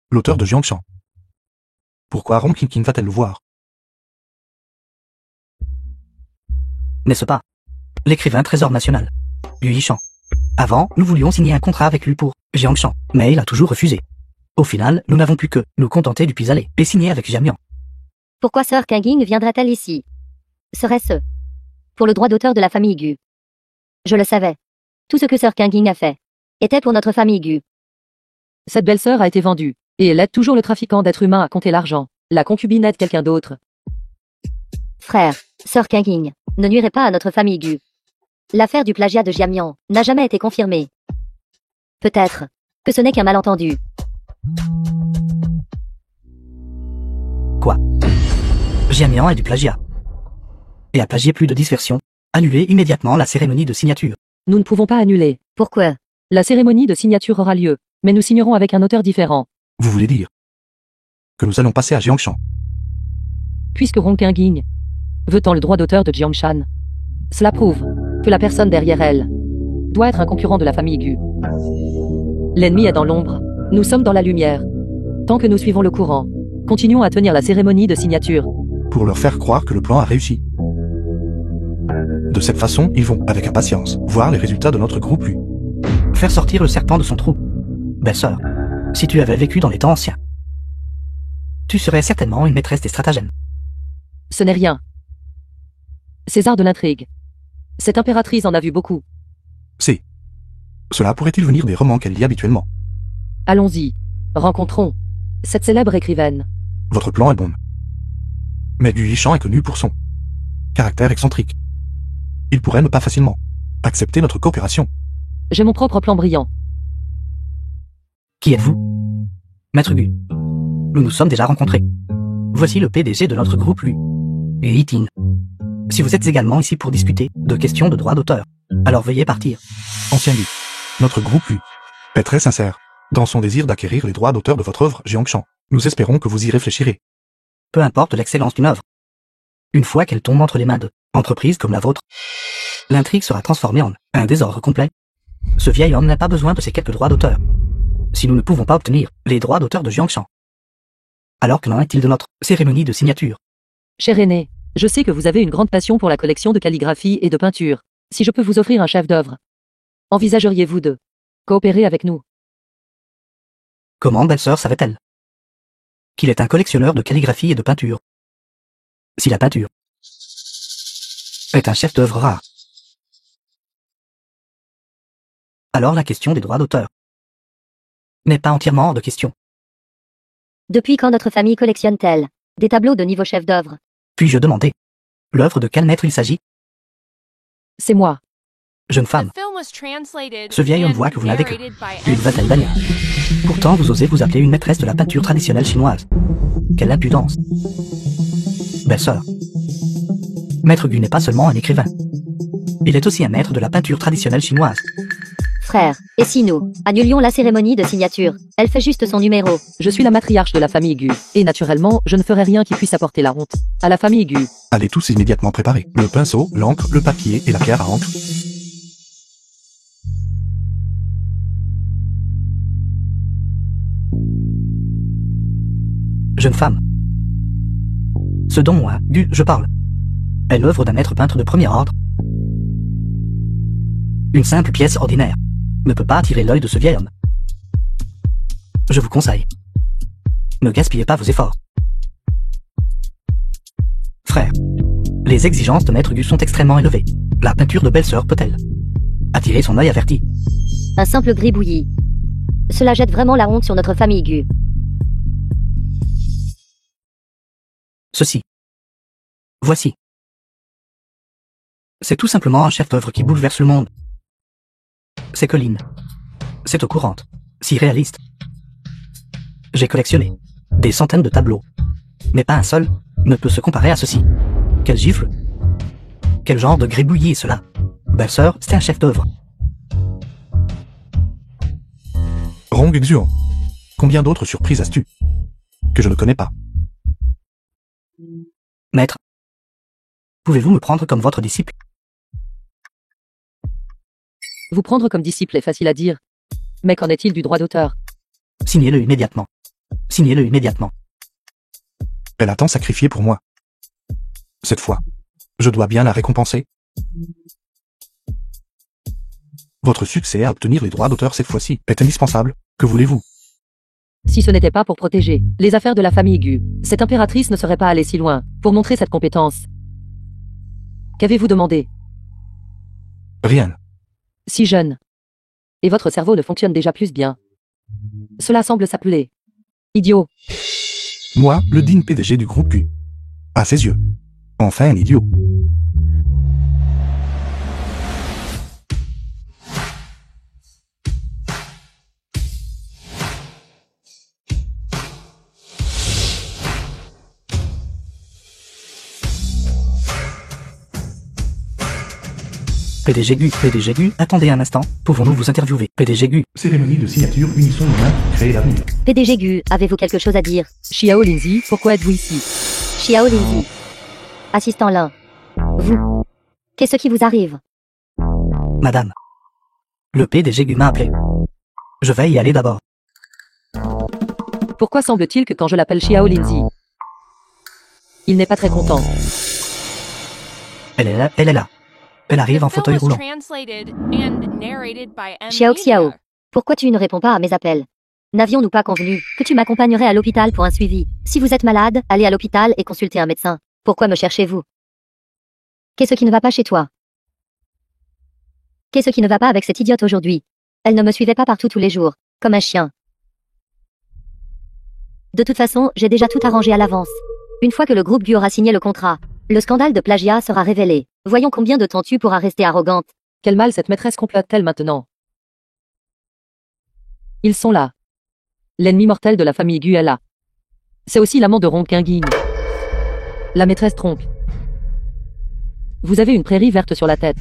L'auteur de Jiangshan. Pourquoi Rong Qingqing va-t-elle le voir? N'est-ce pas l'écrivain trésor national, Yu Yishan. Avant, nous voulions signer un contrat avec lui pour Jiangshan, mais il a toujours refusé. Au final, nous n'avons pu que nous contenter du pis-aller et signer avec Jiamian. Pourquoi Sœur Kinging viendrait-elle ici? Serait-ce pour le droit d'auteur de la famille Gu? Je le savais. Tout ce que Sœur Kinging a fait était pour notre famille Gu. Cette belle-sœur a été vendue, et elle aide toujours le trafiquant d'êtres humains à compter l'argent. La concubine aide quelqu'un d'autre. Frère, Sœur Kinging ne nuirait pas à notre famille Gu. L'affaire du plagiat de Jiamian n'a jamais été confirmée. Peut-être que ce n'est qu'un malentendu. Quoi? Jiamian est du plagiat. Et a plagié plus de 10 versions. Annulez immédiatement la cérémonie de signature. Nous ne pouvons pas annuler. Pourquoi? La cérémonie de signature aura lieu, mais nous signerons avec un auteur différent. Vous voulez dire que nous allons passer à Jiangshan? Puisque Rong Qingqing veut-en le droit d'auteur de Jiangshan, cela prouve que la personne derrière elle doit être un concurrent de la famille Gu. L'ennemi est dans l'ombre, nous sommes dans la lumière. Tant que nous suivons le courant, continuons à tenir la cérémonie de signature. Pour leur faire croire que le plan a réussi. De cette façon, ils vont, avec impatience, voir les résultats de notre groupe U. Faire sortir le serpent de son trou. Belle-sœur, si tu avais vécu dans les temps anciens, Tu serais certainement une maîtresse des stratagèmes. Ce n'est rien. César de l'intrigue. Cette impératrice en a vu beaucoup. C'est. Cela pourrait-il venir des romans qu'elle lit habituellement? Allons-y. Rencontrons cette célèbre écrivaine. Votre plan est bon. Mais Guichen est connu pour son caractère excentrique. Il pourrait ne pas facilement accepter notre coopération. J'ai mon propre plan brillant. Qui êtes-vous? Maître Gu. Nous nous sommes déjà rencontrés. Voici le PDG de notre groupe Lu. Et Itin. Si vous êtes également ici pour discuter de questions de droit d'auteur, alors veuillez partir. Ancien Gu. Notre groupe Lu est très sincère dans son désir d'acquérir les droits d'auteur de votre œuvre Jiangshan. Nous espérons que vous y réfléchirez. Peu importe l'excellence d'une œuvre. Une fois qu'elle tombe entre les mains d'entreprises comme la vôtre, l'intrigue sera transformée en un désordre complet. Ce vieil homme n'a pas besoin de ces quelques droits d'auteur. Si nous ne pouvons pas obtenir les droits d'auteur de Jiangshan, alors qu'en est-il de notre cérémonie de signature? Cher aîné, je sais que vous avez une grande passion pour la collection de calligraphie et de peinture. Si je peux vous offrir un chef-d'œuvre, envisageriez-vous de coopérer avec nous? Comment belle-sœur savait-elle qu'il est un collectionneur de calligraphie et de peinture? Si la peinture est un chef-d'œuvre rare, alors la question des droits d'auteur n'est pas entièrement hors de question. Depuis quand notre famille collectionne-t-elle des tableaux de niveau chef-d'œuvre? Puis-je demander l'œuvre de quel maître il s'agit? C'est moi. Jeune The femme, film was translated ce vieil homme and voit que vous n'avez que narrated by une M. vingtaine d'années. Pourtant, vous osez vous appeler une maîtresse de la peinture traditionnelle chinoise. Quelle impudence! Belle-sœur, Maître Gu n'est pas seulement un écrivain. Il est aussi un maître de la peinture traditionnelle chinoise. Frère, et si nous annulions la cérémonie de signature? Elle fait juste son numéro. Je suis la matriarche de la famille Gu, et naturellement, je ne ferai rien qui puisse apporter la honte à la famille Gu. Allez tous immédiatement préparer le pinceau, l'encre, le papier et la pierre à encre. Jeune femme, ce dont moi, Gu, je parle, est l'œuvre d'un maître peintre de premier ordre. Une simple pièce ordinaire ne peut pas attirer l'œil de ce vieil homme. Je vous conseille, ne gaspillez pas vos efforts. Frère, les exigences de Maître Gu sont extrêmement élevées. La peinture de belle-sœur peut-elle attirer son œil averti? Un simple gribouillis. Cela jette vraiment la honte sur notre famille Gu. Ceci. Voici. C'est tout simplement un chef-d'œuvre qui bouleverse le monde. C'est colline. C'est eau courante. Si réaliste. J'ai collectionné des centaines de tableaux. Mais pas un seul ne peut se comparer à ceci. Quelle gifle! Quel genre de gribouillis est cela? Belle-sœur, c'est un chef-d'œuvre. Rong Xuan. Combien d'autres surprises as-tu que je ne connais pas? Maître, pouvez-vous me prendre comme votre disciple? Vous prendre comme disciple est facile à dire. Mais qu'en est-il du droit d'auteur? Signez-le immédiatement. Signez-le immédiatement. Elle a tant sacrifié pour moi. Cette fois, je dois bien la récompenser. Votre succès à obtenir les droits d'auteur cette fois-ci est indispensable. Que voulez-vous? Si ce n'était pas pour protéger les affaires de la famille Gu, cette impératrice ne serait pas allée si loin pour montrer cette compétence. Qu'avez-vous demandé? Rien. Si jeune. Et votre cerveau ne fonctionne déjà plus bien. Cela semble s'appeler idiot. Moi, le digne PDG du groupe Q. À ses yeux. Enfin un idiot. PDG Gu, attendez un instant, pouvons-nous vous interviewer? PDG Gu, Cérémonie de signature, unissons nos mains, créer l'avenir. PDG Gu, avez-vous quelque chose à dire? Xiao Lindsay, pourquoi êtes-vous ici? Xiao Lindsay. Assistant Lin. Vous. Qu'est-ce qui vous arrive? madame. Le PDG Gu m'a appelé. Je vais y aller d'abord. Pourquoi semble-t-il que quand je l'appelle Xiao Lindsay, il n'est pas très content? Elle est là, elle est là. Elle arrive en The film fauteuil was roulant. translated and narrated by M. Xiao Xiao. Media. Pourquoi tu ne réponds pas à mes appels? N'avions-nous pas convenu que tu m'accompagnerais à l'hôpital pour un suivi? Si vous êtes malade, allez à l'hôpital et consultez un médecin. Pourquoi me cherchez-vous? Qu'est-ce qui ne va pas chez toi? Qu'est-ce qui ne va pas avec cette idiote aujourd'hui? Elle ne me suivait pas partout tous les jours, comme un chien. De toute façon, j'ai déjà tout arrangé à l'avance. Une fois que le groupe GU aura signé le contrat, le scandale de plagiat sera révélé. Voyons combien de temps tu pourras rester arrogante. Quel mal cette maîtresse complote-t-elle maintenant? Ils sont là. L'ennemi mortel de la famille GU est là. C'est aussi l'amant de Ronquinguigne. La maîtresse trompe. Vous avez une prairie verte sur la tête.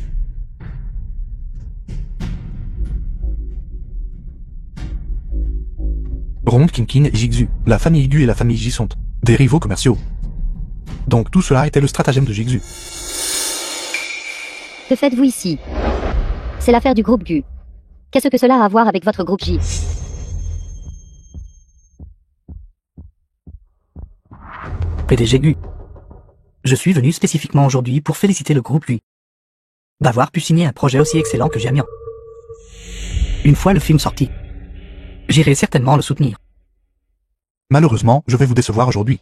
Ronde, Kinkin et Jigsu, la famille GU et la famille J sont des rivaux commerciaux. Donc tout cela était le stratagème de Jigsu. Que faites-vous ici? C'est l'affaire du groupe GU. Qu'est-ce que cela a à voir avec votre groupe J? PDG GU. Je suis venu spécifiquement aujourd'hui pour féliciter le groupe GU d'avoir pu signer un projet aussi excellent que Jamian. Une fois le film sorti, j'irai certainement le soutenir. Malheureusement, je vais vous décevoir aujourd'hui.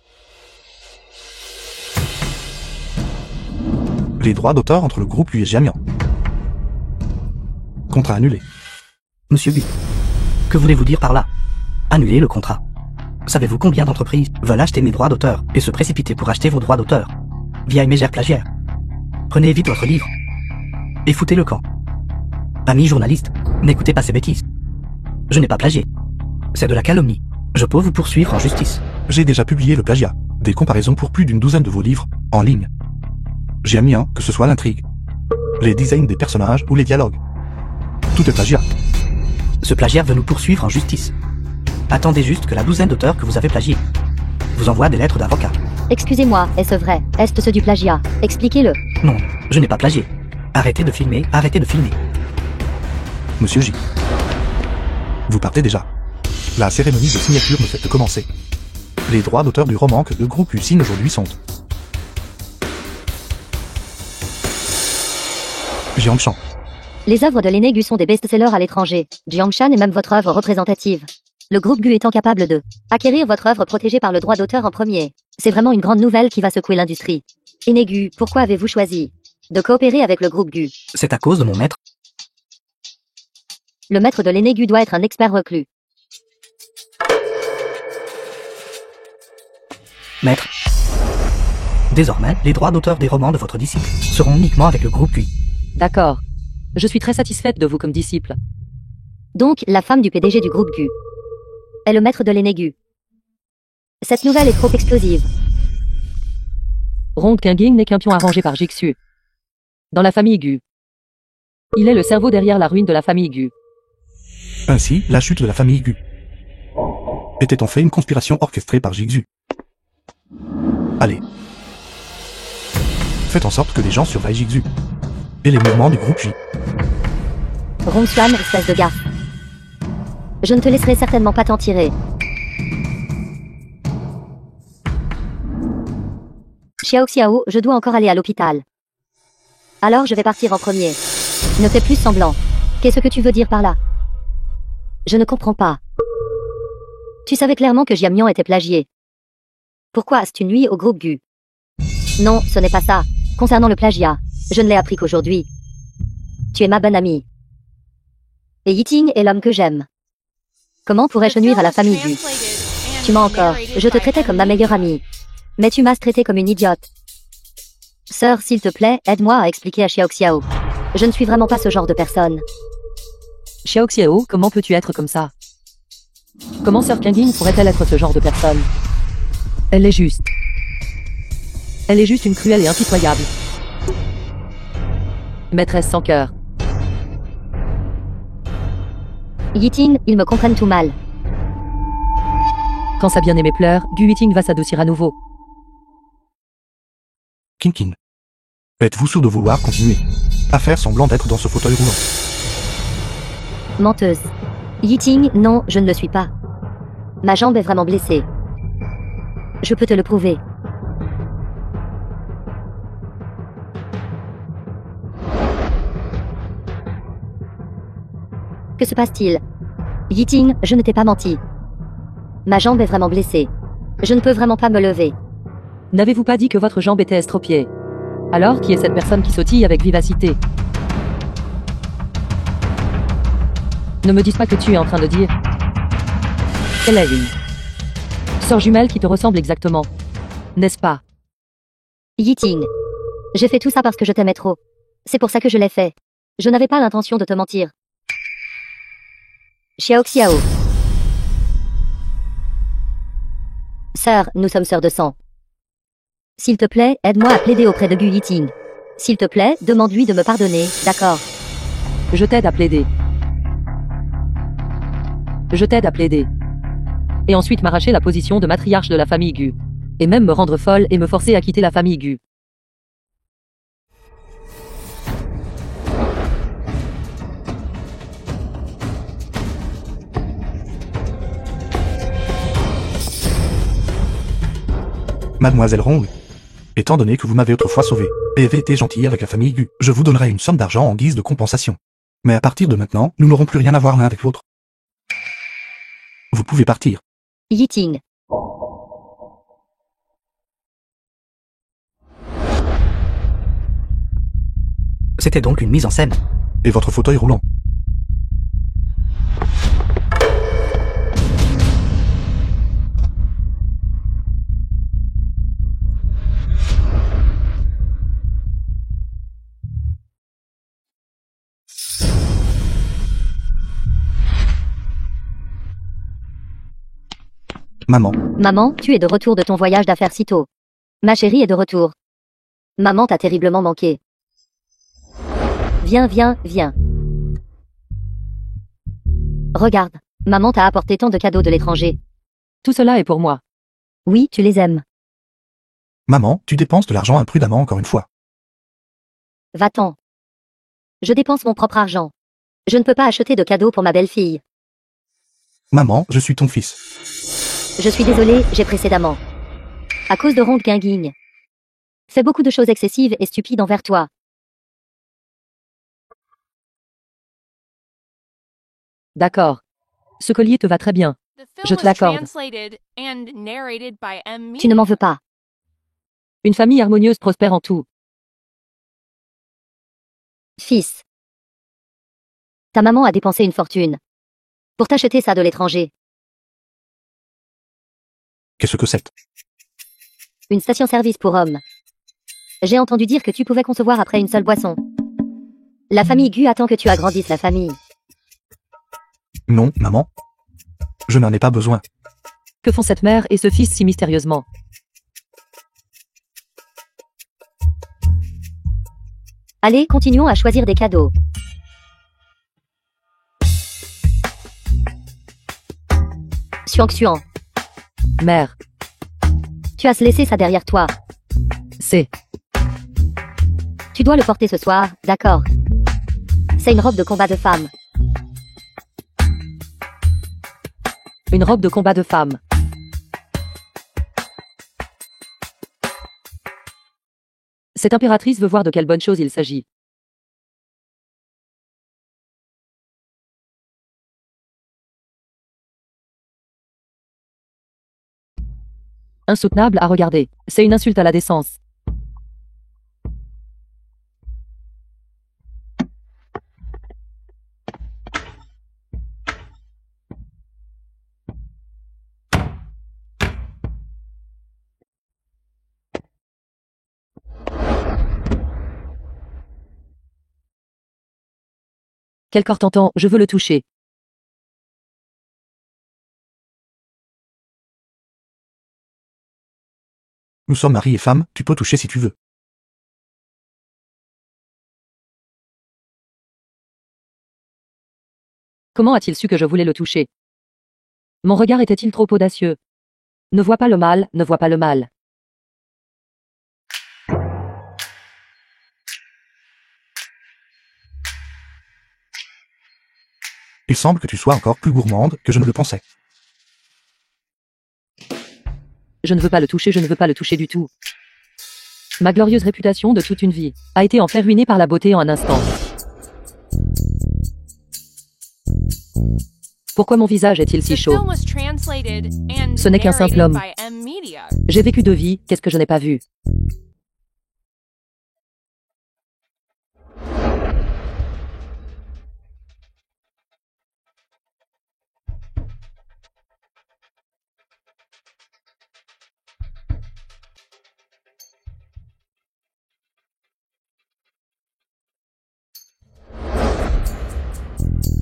Les droits d'auteur entre le groupe GU et Jamian. Contrat annulé. Monsieur GU, que voulez-vous dire par là? Annuler le contrat. Savez-vous combien d'entreprises veulent acheter mes droits d'auteur et se précipiter pour acheter vos droits d'auteur via une mégère plagiaire? Prenez vite votre livre et foutez le camp. Amis journalistes, n'écoutez pas ces bêtises. Je n'ai pas plagié. C'est de la calomnie. Je peux vous poursuivre en justice. J'ai déjà publié le plagiat, des comparaisons pour plus d'une douzaine de vos livres, en ligne. J'ai mis que ce soit l'intrigue, les designs des personnages ou les dialogues. Tout est plagiat. Ce plagiat veut nous poursuivre en justice. Attendez juste que la douzaine d'auteurs que vous avez plagiés vous envoie des lettres d'avocat. Excusez-moi, est-ce vrai? Est-ce ce du plagiat? Expliquez-le. Non, je n'ai pas plagié. Arrêtez de filmer, arrêtez de filmer. Monsieur J. Vous partez déjà. La cérémonie de signature ne fait que commencer. Les droits d'auteur du roman que le groupe GU signe aujourd'hui sont Jiangshan. Les œuvres de l'aîné GU sont des best-sellers à l'étranger. Jiangshan est même votre œuvre représentative. Le groupe GU étant capable de acquérir votre œuvre protégée par le droit d'auteur en premier. C'est vraiment une grande nouvelle qui va secouer l'industrie. Aîné GU, pourquoi avez-vous choisi de coopérer avec le groupe GU? C'est à cause de mon maître. Le maître de l'aîné GU doit être un expert reclus. Maître. Désormais, les droits d'auteur des romans de votre disciple seront uniquement avec le groupe GU. D'accord. Je suis très satisfaite de vous comme disciple. Donc, la femme du PDG du groupe GU est le maître de l'aîné GU. Cette nouvelle est trop explosive. Ronquinguigne n'est qu'un pion arrangé par Jigsu. Dans la famille GU. Il est le cerveau derrière la ruine de la famille GU. Ainsi, la chute de la famille GU était en fait une conspiration orchestrée par Jigsu. Allez. Faites en sorte que les gens surveillent Jigsu et les mouvements du groupe J. Rongshuan, espèce de gaffe. Je ne te laisserai certainement pas t'en tirer. Xiao Xiao, je dois encore aller à l'hôpital. Alors je vais partir en premier. Ne fais plus semblant. Qu'est-ce que tu veux dire par là? Je ne comprends pas. Tu savais clairement que Jiamian était plagié. Pourquoi as-tu nuit au groupe GU? Non, ce n'est pas ça. Concernant le plagiat, je ne l'ai appris qu'aujourd'hui. Tu es ma bonne amie. Et Yiting est l'homme que j'aime. Comment pourrais-je nuire à la famille GU? Tu mens encore. Je te traitais comme ma meilleure amie. Mais tu m'as traité comme une idiote. Sœur, s'il te plaît, aide-moi à expliquer à Xiao Xiao. Je ne suis vraiment pas ce genre de personne. Xiao Xiao, comment peux-tu être comme ça? Comment Sœur Qingying pourrait-elle être ce genre de personne? Elle est juste. Elle est juste une cruelle et impitoyable maîtresse sans cœur. Yiting, ils me comprennent tout mal. Quand sa bien-aimée pleure, Gu Yiting va s'adoucir à nouveau. Kinkin. Êtes-vous sûr de vouloir continuer à faire semblant d'être dans ce fauteuil roulant? Menteuse. Yiting, non, je ne le suis pas. Ma jambe est vraiment blessée. Je peux te le prouver. Que se passe-t-il? Yiting, je ne t'ai pas menti. Ma jambe est vraiment blessée. Je ne peux vraiment pas me lever. N'avez-vous pas dit que votre jambe était estropiée? Alors, qui est cette personne qui sautille avec vivacité? Ne me dites pas que tu es en train de dire qu'elle est une sœur jumelle qui te ressemble exactement. N'est-ce pas? Yiting. J'ai fait tout ça parce que je t'aimais trop. C'est pour ça que je l'ai fait. Je n'avais pas l'intention de te mentir. Xiao. Sœur, nous sommes sœurs de sang. S'il te plaît, aide-moi à plaider auprès de Gu Yiting. S'il te plaît, demande-lui de me pardonner, d'accord? Je t'aide à plaider. Je t'aide à plaider. Et ensuite m'arracher la position de matriarche de la famille Gu. Et même me rendre folle et me forcer à quitter la famille Gu. Mademoiselle Rong, étant donné que vous m'avez autrefois sauvé et avez été gentille avec la famille Gu, je vous donnerai une somme d'argent en guise de compensation. Mais à partir de maintenant, nous n'aurons plus rien à voir l'un avec l'autre. Vous pouvez partir. Yiting. C'était donc une mise en scène. Et votre fauteuil roulant. Maman, Maman, tu es de retour de ton voyage d'affaires si tôt. Ma chérie est de retour. Maman t'a terriblement manqué. Viens. Regarde, maman t'a apporté tant de cadeaux de l'étranger. Tout cela est pour moi. Oui, tu les aimes. maman, tu dépenses de l'argent imprudemment encore une fois. Va-t'en. Je dépense mon propre argent. Je ne peux pas acheter de cadeaux pour ma belle-fille. Maman, je suis ton fils. Je suis désolée, j'ai précédemment. À cause de Rong Guinguigne. Fait beaucoup de choses excessives et stupides envers toi. D'accord. Ce collier te va très bien. The Je film te was l'accorde. translated and narrated by M. Tu ne m'en veux pas. Une famille harmonieuse prospère en tout. Fils. Ta maman a dépensé une fortune. Pour t'acheter ça de l'étranger. Qu'est-ce que c'est? Une station-service pour hommes. J'ai entendu dire que tu pouvais concevoir après une seule boisson. La famille Gu attend que tu agrandisses la famille. Non, maman. Je n'en ai pas besoin. Que font cette mère et ce fils si mystérieusement? Allez, continuons à choisir des cadeaux. Suang. Mère, Tu as laissé ça derrière toi. c'est... Tu dois le porter ce soir, d'accord. C'est une robe de combat de femme. Une robe de combat de femme. Cette impératrice veut voir de quelle bonne chose il s'agit. Insoutenable à regarder. C'est une insulte à la décence. Quel corps tentant, je veux le toucher. Nous sommes mari et femme, tu peux toucher si tu veux. Comment a-t-il su que je voulais le toucher? Mon regard était-il trop audacieux? Ne vois pas le mal, ne vois pas le mal. Il semble que tu sois encore plus gourmande que je ne le pensais. Je ne veux pas le toucher, je ne veux pas le toucher du tout. Ma glorieuse réputation de toute une vie a été en fait ruinée par la beauté en un instant. Pourquoi mon visage est-il si The chaud? film was translated and Ce n'est qu'un simple narrated homme. by M. J'ai vécu 2 vies, qu'est-ce que je n'ai pas vu?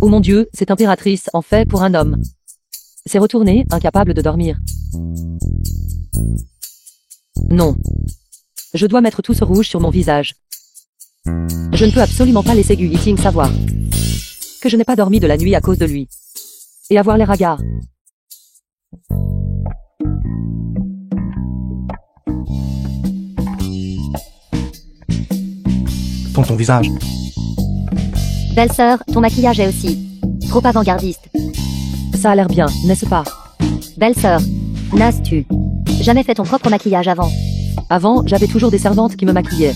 Oh mon Dieu, cette impératrice en fait pour un homme. C'est retourné, incapable de dormir. Non. Je dois mettre tout ce rouge sur mon visage. Je ne peux absolument pas laisser Gu Yiting savoir que je n'ai pas dormi de la nuit à cause de lui. Et avoir l'air hagard. Ton visage. Belle-sœur, ton maquillage est aussi trop avant-gardiste. Ça a l'air bien, n'est-ce pas? Belle-sœur, n'as-tu jamais fait ton propre maquillage avant? Avant, j'avais toujours des servantes qui me maquillaient.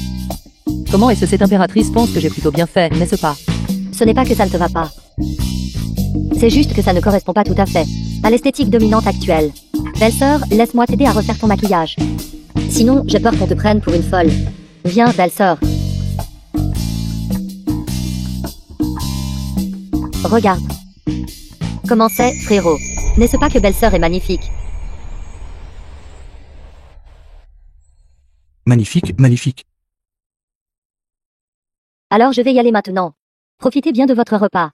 Comment est-ce que cette impératrice pense que j'ai plutôt bien fait, n'est-ce pas? Ce n'est pas que ça ne te va pas. C'est juste que ça ne correspond pas tout à fait à l'esthétique dominante actuelle. Belle-sœur, laisse-moi t'aider à refaire ton maquillage. Sinon, j'ai peur qu'on te prenne pour une folle. Viens, belle-sœur. Regarde. Comment c'est, frérot? N'est-ce pas que belle-sœur est magnifique? Magnifique, magnifique. Alors je vais y aller maintenant. Profitez bien de votre repas.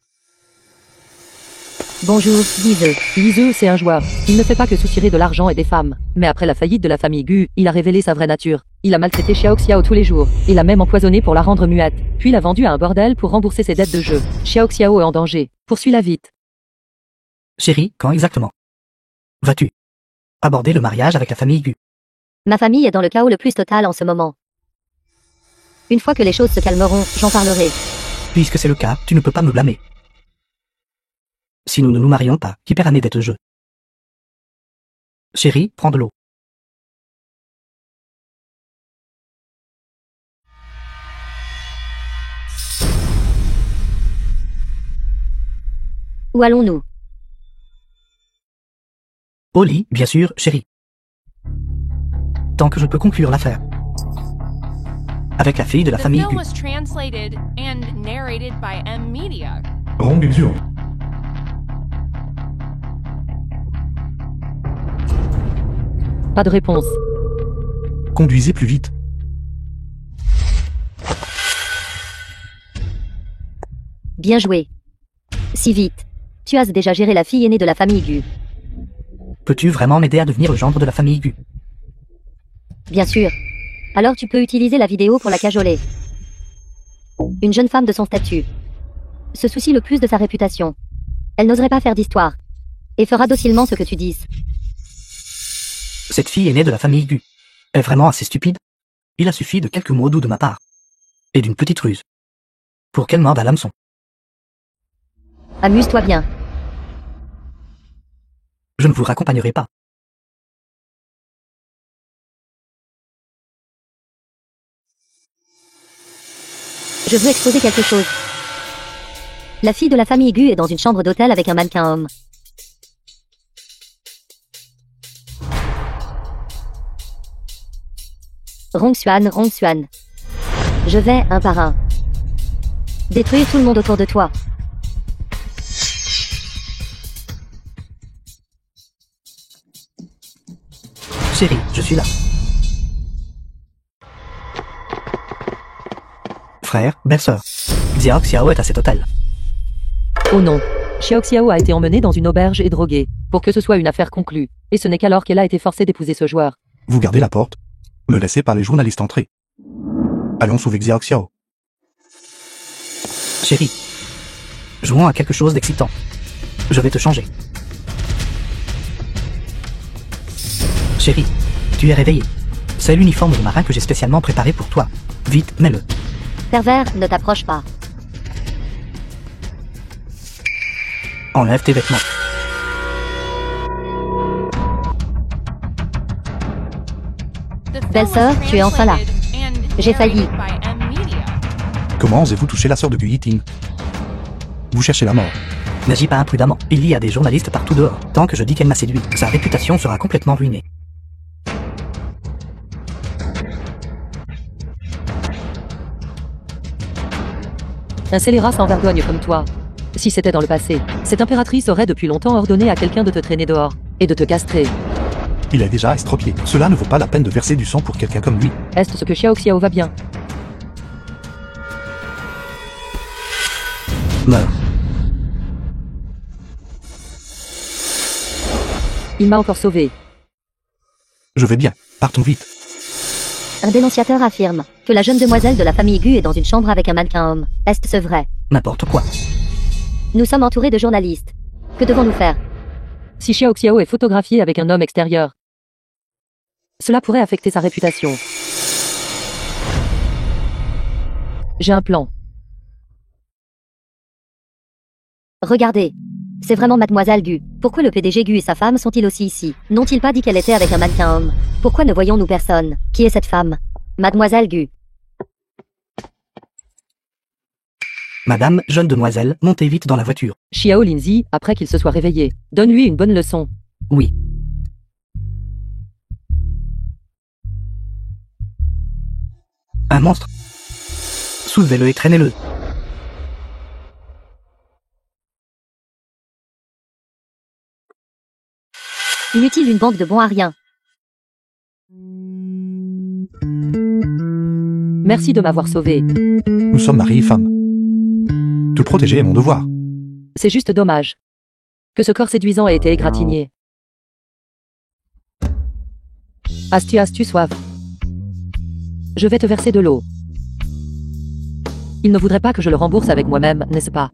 Bonjour, Lizeux. Lizeux, c'est un joueur. Il ne fait pas que soutirer de l'argent et des femmes. Mais après la faillite de la famille Gu, il a révélé sa vraie nature. Il a maltraité Xiao Xiao tous les jours. Il l'a même empoisonné pour la rendre muette. Puis l'a vendue à un bordel pour rembourser ses dettes de jeu. Xiao Xiao est en danger. Poursuis-la vite. Chérie, quand exactement vas-tu aborder le mariage avec la famille Gu? Ma famille est dans le chaos le plus total en ce moment. Une fois que les choses se calmeront, j'en parlerai. Puisque c'est le cas, tu ne peux pas me blâmer. Si nous ne nous marions pas, qui paiera mes dettes de jeu? Chérie, prends de l'eau. Où allons-nous? Au lit, bien sûr, chérie. Tant que je peux conclure l'affaire. Avec la fille de la The famille film Gu. was translated and narrated by M Media. Rong Exur. Pas de réponse. Conduisez plus vite. Bien joué. Si vite. Tu as déjà géré la fille aînée de la famille Gu. Peux-tu vraiment m'aider à devenir le gendre de la famille Gu? Bien sûr. Alors tu peux utiliser la vidéo pour la cajoler. Une jeune femme de son statut se soucie le plus de sa réputation. Elle n'oserait pas faire d'histoire. Et fera docilement ce que tu dises. Cette fille aînée de la famille Gu est vraiment assez stupide. Il a suffi de quelques mots doux de ma part. Et d'une petite ruse. Pour qu'elle morde à l'hameçon. Amuse-toi bien. Je ne vous raccompagnerai pas. Je veux exposer quelque chose. La fille de la famille Gu est dans une chambre d'hôtel avec un mannequin homme. Rong Xuan. Je vais, un par un, détruire tout le monde autour de toi. Chérie, je suis là. Frère, belle-sœur. Xiao Xiao est à cet hôtel. Oh non. Xiao Xiao a été emmenée dans une auberge et droguée. Pour que ce soit une affaire conclue. Et ce n'est qu'alors qu'elle a été forcée d'épouser ce joueur. Vous gardez la porte. Ne laissez pas les journalistes entrer. Allons sauver Xiao Xiao. Chérie, jouons à quelque chose d'excitant. Je vais te changer. Chérie, tu es réveillée. C'est l'uniforme de marin que j'ai spécialement préparé pour toi. Vite, mets-le. Pervers, ne t'approche pas. Enlève tes vêtements. The film Belle-sœur, was tu es enfin là. translated and J'ai failli. narrated by M Media. Comment osez-vous toucher la sœur de Gu Yiting? Vous cherchez la mort. N'agis pas imprudemment. Il y a des journalistes partout dehors. Tant que je dis qu'elle m'a séduit, sa réputation sera complètement ruinée. Un scélérat sans vergogne comme toi. Si c'était dans le passé, cette impératrice aurait depuis longtemps ordonné à quelqu'un de te traîner dehors et de te castrer. Il est déjà estropié. Cela ne vaut pas la peine de verser du sang pour quelqu'un comme lui. Est-ce ce que Xiao Xiao va bien? Meurs. Il m'a encore sauvé. Je vais bien. Partons vite. Un dénonciateur affirme que la jeune demoiselle de la famille Gu est dans une chambre avec un mannequin homme. Est-ce vrai? N'importe quoi. Nous sommes entourés de journalistes. Que devons-nous faire? Si Xiao Xiao est photographié avec un homme extérieur, cela pourrait affecter sa réputation. J'ai un plan. Regardez. C'est vraiment Mademoiselle Gu. Pourquoi le PDG Gu et sa femme sont-ils aussi ici? N'ont-ils pas dit qu'elle était avec un mannequin homme? Pourquoi ne voyons-nous personne? Qui est cette femme? Mademoiselle Gu. Madame, jeune demoiselle, montez vite dans la voiture. Xiao Linzi, après qu'il se soit réveillé, donne-lui une bonne leçon. Oui. Un monstre. Soulevez-le et traînez-le. Inutile une bande de bons à rien. Merci de m'avoir sauvé. Nous sommes mari et femme. Te protéger est mon devoir. C'est juste dommage que ce corps séduisant ait été égratigné. As-tu soif? Je vais te verser de l'eau. Il ne voudrait pas que je le rembourse avec moi-même, n'est-ce pas?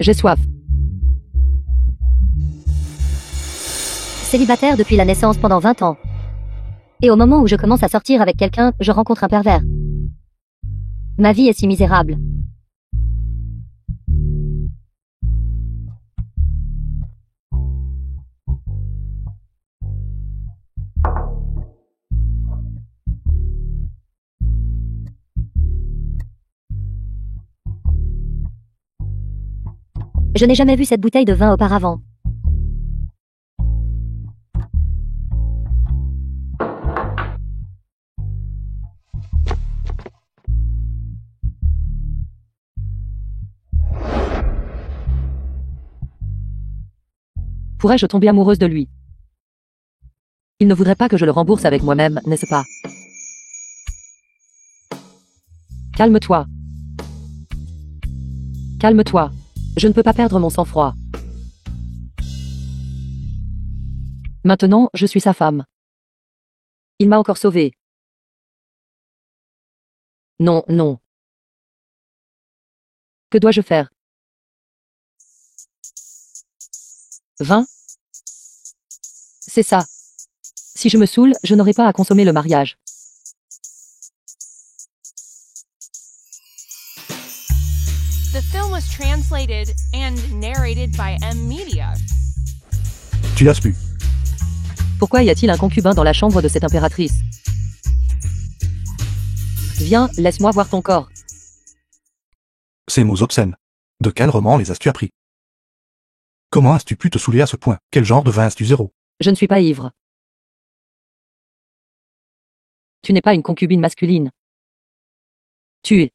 J'ai soif. Célibataire depuis la naissance pendant 20 ans. Et au moment où je commence à sortir avec quelqu'un, je rencontre un pervers. Ma vie est si misérable. Je n'ai jamais vu cette bouteille de vin auparavant. Pourrais-je tomber amoureuse de lui? Il ne voudrait pas que je le rembourse avec moi-même, n'est-ce pas? Calme-toi. Calme-toi. Je ne peux pas perdre mon sang-froid. Maintenant, je suis sa femme. Il m'a encore sauvé. Non, non. Que dois-je faire? 20? C'est ça. Si je me saoule, je n'aurai pas à consommer le mariage. The film was translated and narrated by M Media. Tu l'as su. Pourquoi y a-t-il un concubin dans la chambre de cette impératrice? Viens, laisse-moi voir ton corps. Ces mots obscènes. De quel roman les as-tu appris? Comment as-tu pu te saouler à ce point? Quel genre de vin as-tu zéro? Je ne suis pas ivre. Tu n'es pas une concubine masculine. Tu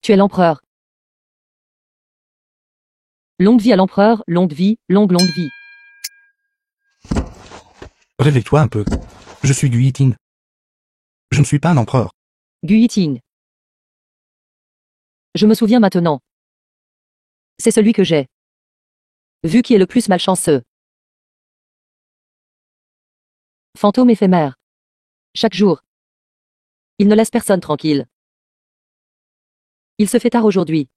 es l'empereur. Longue vie à l'empereur, longue vie, longue vie. Réveille-toi un peu. Je suis Gu Yiting. Je ne suis pas un empereur. Gu Yiting. Je me souviens maintenant. C'est celui que j'ai vu qui est le plus malchanceux. Fantôme éphémère. Chaque jour. Il ne laisse personne tranquille. Il se fait tard aujourd'hui.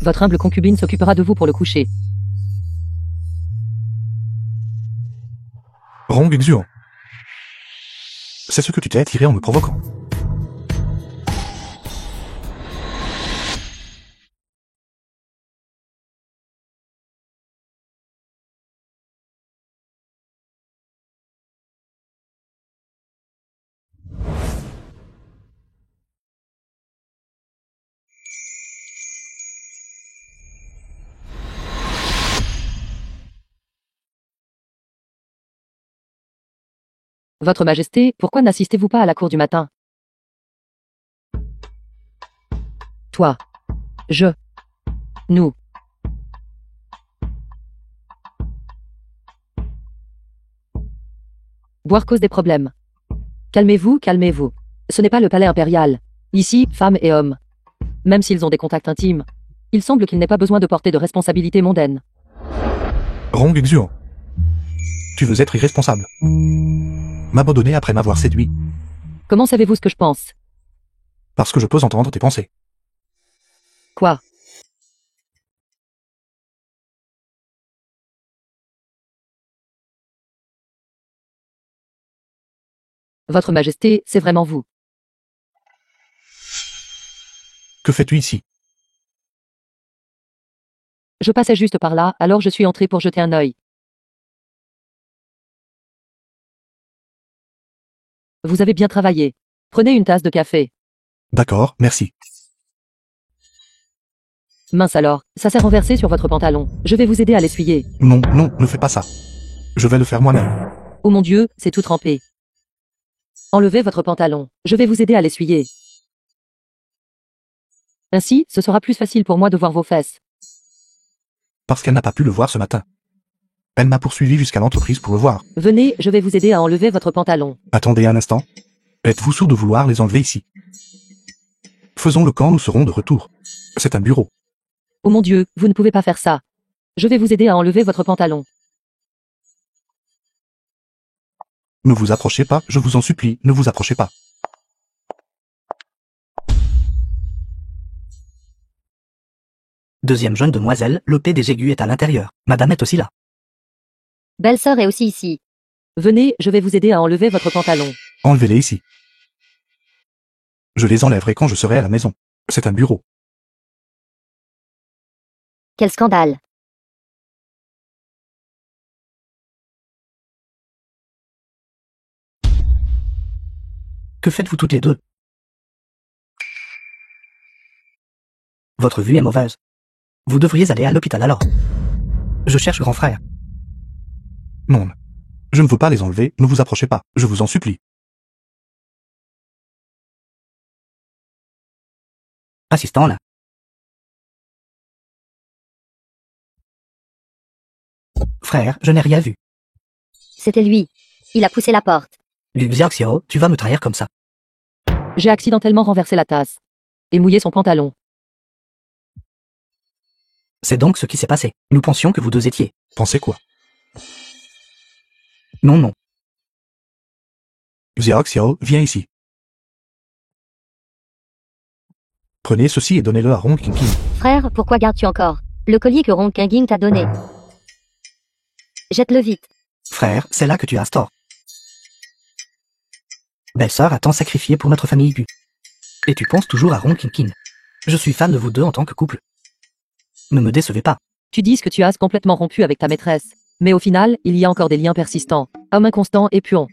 Votre humble concubine s'occupera de vous pour le coucher. Rong Xuan. C'est ce que tu t'es attiré en me provoquant. Votre Majesté, pourquoi n'assistez-vous pas à la cour du matin? Toi. Je. Nous. Boire cause des problèmes. Calmez-vous, calmez-vous. Ce n'est pas le palais impérial. Ici, femmes et hommes. Même s'ils ont des contacts intimes, il semble qu'il n'ait pas besoin de porter de responsabilités mondaines. Rong Exuan. Tu veux être irresponsable. M'abandonner après m'avoir séduit. Comment savez-vous ce que je pense? Parce que je peux entendre tes pensées. Quoi? Votre Majesté, c'est vraiment vous. Que fais-tu ici? Je passais juste par là, alors je suis entré pour jeter un œil. Vous avez bien travaillé. Prenez une tasse de café. D'accord, merci. Mince alors, ça s'est renversé sur votre pantalon. Je vais vous aider à l'essuyer. Non, non, ne fais pas ça. Je vais le faire moi-même. Oh mon Dieu, c'est tout trempé. Enlevez votre pantalon. Je vais vous aider à l'essuyer. Ainsi, ce sera plus facile pour moi de voir vos fesses. Parce qu'elle n'a pas pu le voir ce matin. Elle m'a poursuivi jusqu'à l'entreprise pour le voir. Venez, je vais vous aider à enlever votre pantalon. Attendez un instant. Êtes-vous sûr de vouloir les enlever ici? Faisons-le quand nous serons de retour. C'est un bureau. Oh mon Dieu, vous ne pouvez pas faire ça. Je vais vous aider à enlever votre pantalon. Ne vous approchez pas, je vous en supplie, ne vous approchez pas. Deuxième jeune demoiselle, le PDG est à l'intérieur. Madame est aussi là. Belle-sœur est aussi ici. Venez, je vais vous aider à enlever votre pantalon. Enlevez-les ici. Je les enlèverai quand je serai à la maison. C'est un bureau. Quel scandale. Que faites-vous toutes les deux? Votre vue est mauvaise. Vous devriez aller à l'hôpital alors. Je cherche grand frère. Non. Je ne veux pas les enlever, ne vous approchez pas, je vous en supplie. Assistant là. Frère, je n'ai rien vu. C'était lui. Il a poussé la porte. Liu Xiaoxiao, tu vas me trahir comme ça. J'ai accidentellement renversé la tasse. Et mouillé son pantalon. C'est donc ce qui s'est passé. Nous pensions que vous deux étiez. Pensez quoi? Non, non. Xiao, viens ici. Prenez ceci et donnez-le à Rong Qingqing. Frère, pourquoi gardes-tu encore le collier que Rong Qingqing t'a donné? Jette-le vite. Frère, c'est là que tu as tort. Belle-sœur a tant sacrifié pour notre famille Gu. Et tu penses toujours à Rong Qingqing. Je suis fan de vous deux en tant que couple. Ne me décevez pas. Tu dis que tu as complètement rompu avec ta maîtresse. Mais au final, il y a encore des liens persistants. Homme inconstant et puant.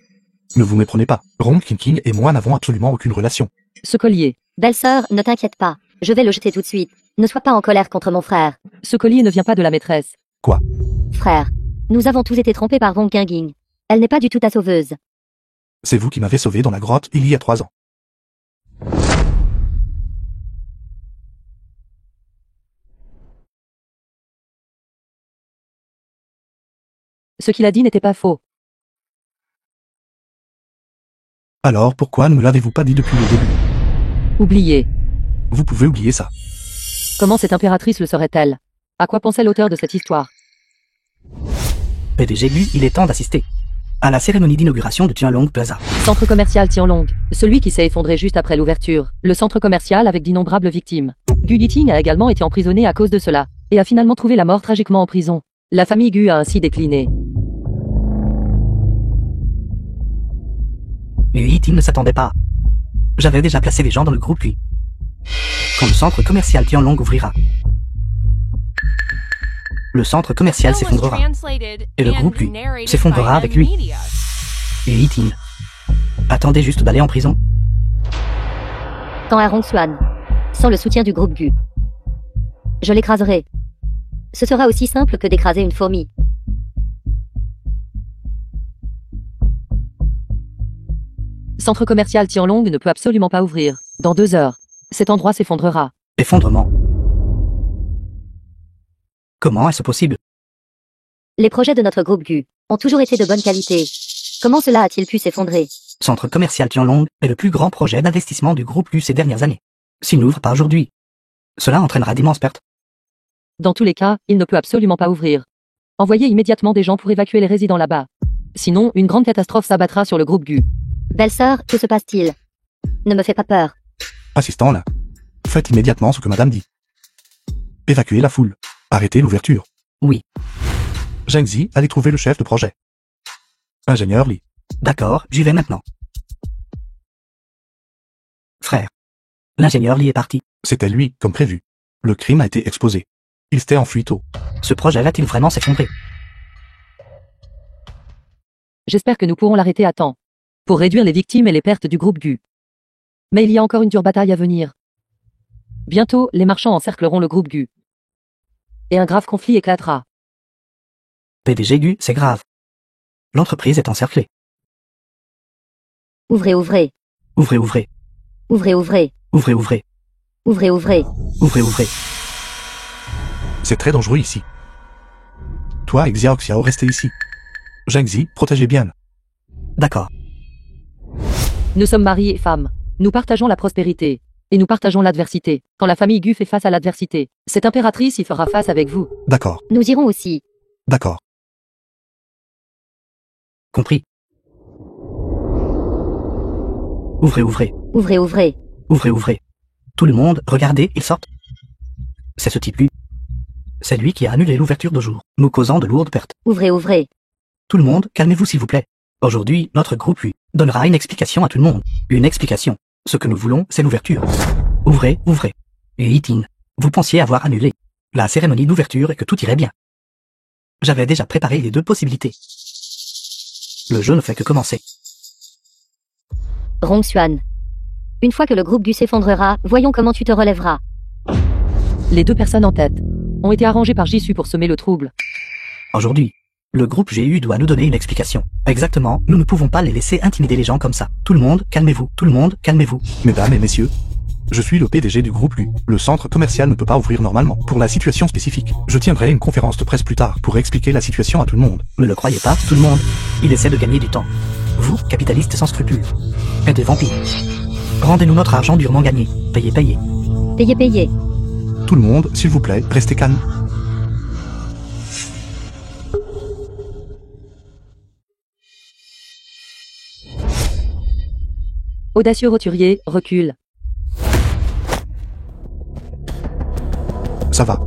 Ne vous méprenez pas. Rong Qingqing et moi n'avons absolument aucune relation. Ce collier. Belle-sœur, ne t'inquiète pas. Je vais le jeter tout de suite. Ne sois pas en colère contre mon frère. Ce collier ne vient pas de la maîtresse. Quoi? Frère, nous avons tous été trompés par Rong Qingqing. Elle n'est pas du tout ta sauveuse. C'est vous qui m'avez sauvé dans la grotte il y a 3 ans. Ce qu'il a dit n'était pas faux. Alors pourquoi ne me l'avez-vous pas dit depuis le début? Oubliez. Vous pouvez oublier ça. Comment cette impératrice le serait-elle? À quoi pensait l'auteur de cette histoire? PDG Gu, il est temps d'assister à la cérémonie d'inauguration de Tianlong Plaza. Centre commercial Tianlong. Celui qui s'est effondré juste après l'ouverture. Le centre commercial avec d'innombrables victimes. Gu Yiting a également été emprisonné à cause de cela. Et a finalement trouvé la mort tragiquement en prison. La famille Gu a ainsi décliné. Liu Yiting ne s'attendait pas. J'avais déjà placé les gens dans le groupe lui. Quand le centre commercial Tianlong ouvrira, le centre commercial Film was s'effondrera. translated Et le and groupe, lui, narrated s'effondrera by avec lui. M-Media. Liu Yiting. Attendez juste d'aller en prison. Quand à Rongsuan, sans le soutien du groupe Gu, je l'écraserai. Ce sera aussi simple que d'écraser une fourmi. Centre commercial Tianlong ne peut absolument pas ouvrir. Dans 2 heures. Cet endroit s'effondrera. Effondrement. Comment est-ce possible? Les projets de notre groupe GU ont toujours été de bonne qualité. Comment cela a-t-il pu s'effondrer? Centre commercial Tianlong est le plus grand projet d'investissement du groupe GU ces dernières années. S'il n'ouvre pas aujourd'hui, cela entraînera d'immenses pertes. Dans tous les cas, il ne peut absolument pas ouvrir. Envoyez immédiatement des gens pour évacuer les résidents là-bas. Sinon, une grande catastrophe s'abattra sur le groupe GU. Belle-sœur, que se passe-t-il? Ne me fais pas peur. Assistant là. Faites immédiatement ce que madame dit. Évacuez la foule. Arrêtez l'ouverture. Oui. Zheng Zi, allez trouver le chef de projet. Ingénieur Li. D'accord, j'y vais maintenant. Frère. L'ingénieur Li est parti. C'était lui, comme prévu. Le crime a été exposé. Il s'était enfui tôt. Ce projet va-t-il vraiment s'effondrer? J'espère que nous pourrons l'arrêter à temps. Pour réduire les victimes et les pertes du groupe GU. Mais il y a encore une dure bataille à venir. Bientôt, les marchands encercleront le groupe GU. Et un grave conflit éclatera. PDG GU, c'est grave. L'entreprise est encerclée. Ouvrez, ouvrez. Ouvrez, ouvrez. Ouvrez, ouvrez. Ouvrez, ouvrez. Ouvrez, ouvrez. Ouvrez, ouvrez. C'est très dangereux ici. Toi et Xiao Xiao, restez ici. Zheng Zi, protégez bien. D'accord. Nous sommes maris et femmes. Nous partageons la prospérité. Et nous partageons l'adversité. Quand la famille GU fait face à l'adversité, cette impératrice y fera face avec vous. D'accord. Nous irons aussi. D'accord. Compris. Ouvrez, ouvrez. Ouvrez, ouvrez. Ouvrez, ouvrez. Tout le monde, regardez, ils sortent. C'est ce type-là. C'est lui qui a annulé l'ouverture de jour, nous causant de lourdes pertes. Ouvrez, ouvrez. Tout le monde, calmez-vous s'il vous plaît. Aujourd'hui, notre groupe lui donnera une explication à tout le monde. Une explication. Ce que nous voulons, c'est l'ouverture. Ouvrez, ouvrez. Et Itin, vous pensiez avoir annulé la cérémonie d'ouverture et que tout irait bien. J'avais déjà préparé les deux possibilités. Le jeu ne fait que commencer. Rong Xuan. Une fois que le groupe GU s'effondrera, voyons comment tu te relèveras. Les deux personnes en tête ont été arrangées par Jisoo pour semer le trouble. Aujourd'hui, le groupe GU doit nous donner une explication. Exactement, nous ne pouvons pas les laisser intimider les gens comme ça. Tout le monde, calmez-vous. Tout le monde, calmez-vous. Mesdames et messieurs, je suis le PDG du groupe Lu. Le centre commercial ne peut pas ouvrir normalement. Pour la situation spécifique, je tiendrai une conférence de presse plus tard pour expliquer la situation à tout le monde. Ne le croyez pas, tout le monde. Il essaie de gagner du temps. Vous, capitalistes sans scrupules. Et des vampires. Rendez-nous notre argent durement gagné. Payez, payez. Payez, payez. Tout le monde, s'il vous plaît, restez calme. Audacieux roturier, recule. Ça va.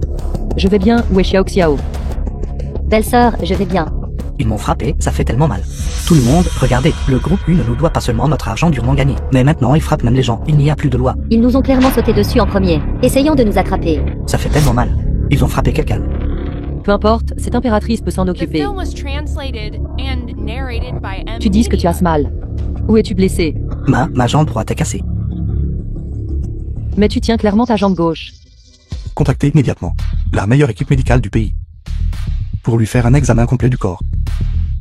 Je vais bien, où est Xiao Xiao? Belle-sœur, je vais bien. Ils m'ont frappé, ça fait tellement mal. Tout le monde, regardez, le groupe U ne nous doit pas seulement notre argent durement gagné, mais maintenant ils frappent même les gens, il n'y a plus de loi. Ils nous ont clairement sauté dessus en premier, essayant de nous attraper. Ça fait tellement mal. Ils ont frappé quelqu'un. Peu importe, cette impératrice peut s'en The occuper. film was translated and narrated by M. Tu dis que tu as mal. Où es-tu blessé? Ma jambe droite est cassée. Mais tu tiens clairement ta jambe gauche. Contactez immédiatement la meilleure équipe médicale du pays pour lui faire un examen complet du corps.